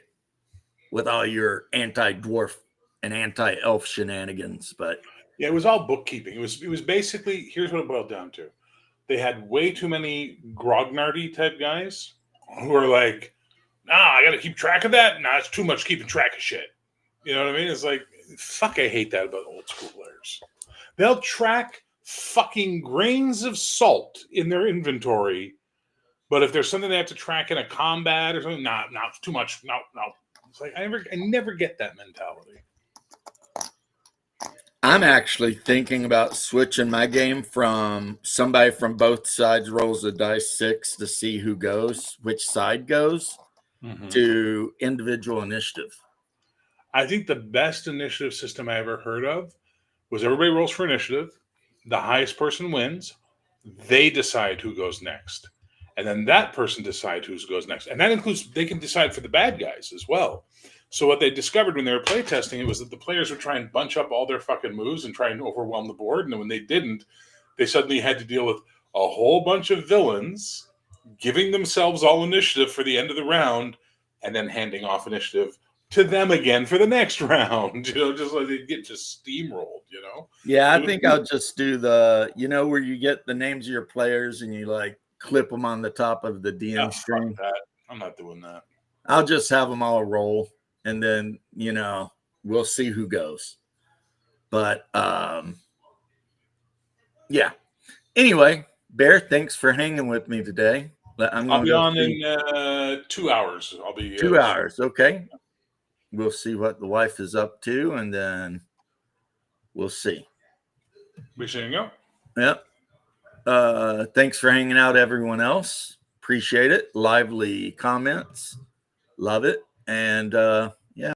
with all your anti-dwarf and anti-elf shenanigans? But yeah, it was all bookkeeping. It was basically, here's what it boiled down to. They had way too many grognardy type guys who are like, I got to keep track of that. It's too much keeping track of shit. You know what I mean? It's like, fuck, I hate that about old school players. They'll track fucking grains of salt in their inventory, but if there's something they have to track in a combat or something, it's too much. No. It's like, I never get that mentality. I'm actually thinking about switching my game from somebody from both sides rolls a dice 6 to see who goes, which side goes, to individual initiative. I think the best initiative system I ever heard of was everybody rolls for initiative. The highest person wins. They decide who goes next. And then that person decides who goes next. And that includes, they can decide for the bad guys as well. So what they discovered when they were playtesting it was that the players would try and bunch up all their fucking moves and try and overwhelm the board. And then when they didn't, they suddenly had to deal with a whole bunch of villains giving themselves all initiative for the end of the round and then handing off initiative to them again for the next round, just like they get just steamrolled, Yeah, I think I'll just do the, where you get the names of your players and you like clip them on the top of the DM screen. I'm not doing that. I'll just have them all roll and then, we'll see who goes. But, yeah. Anyway, Bear, thanks for hanging with me today. I'll be on in 2 hours. I'll be 2 hours. Okay. We'll see what the wife is up to, and then we'll see. We should go. Yep. Thanks for hanging out, everyone else. Appreciate it. Lively comments. Love it. And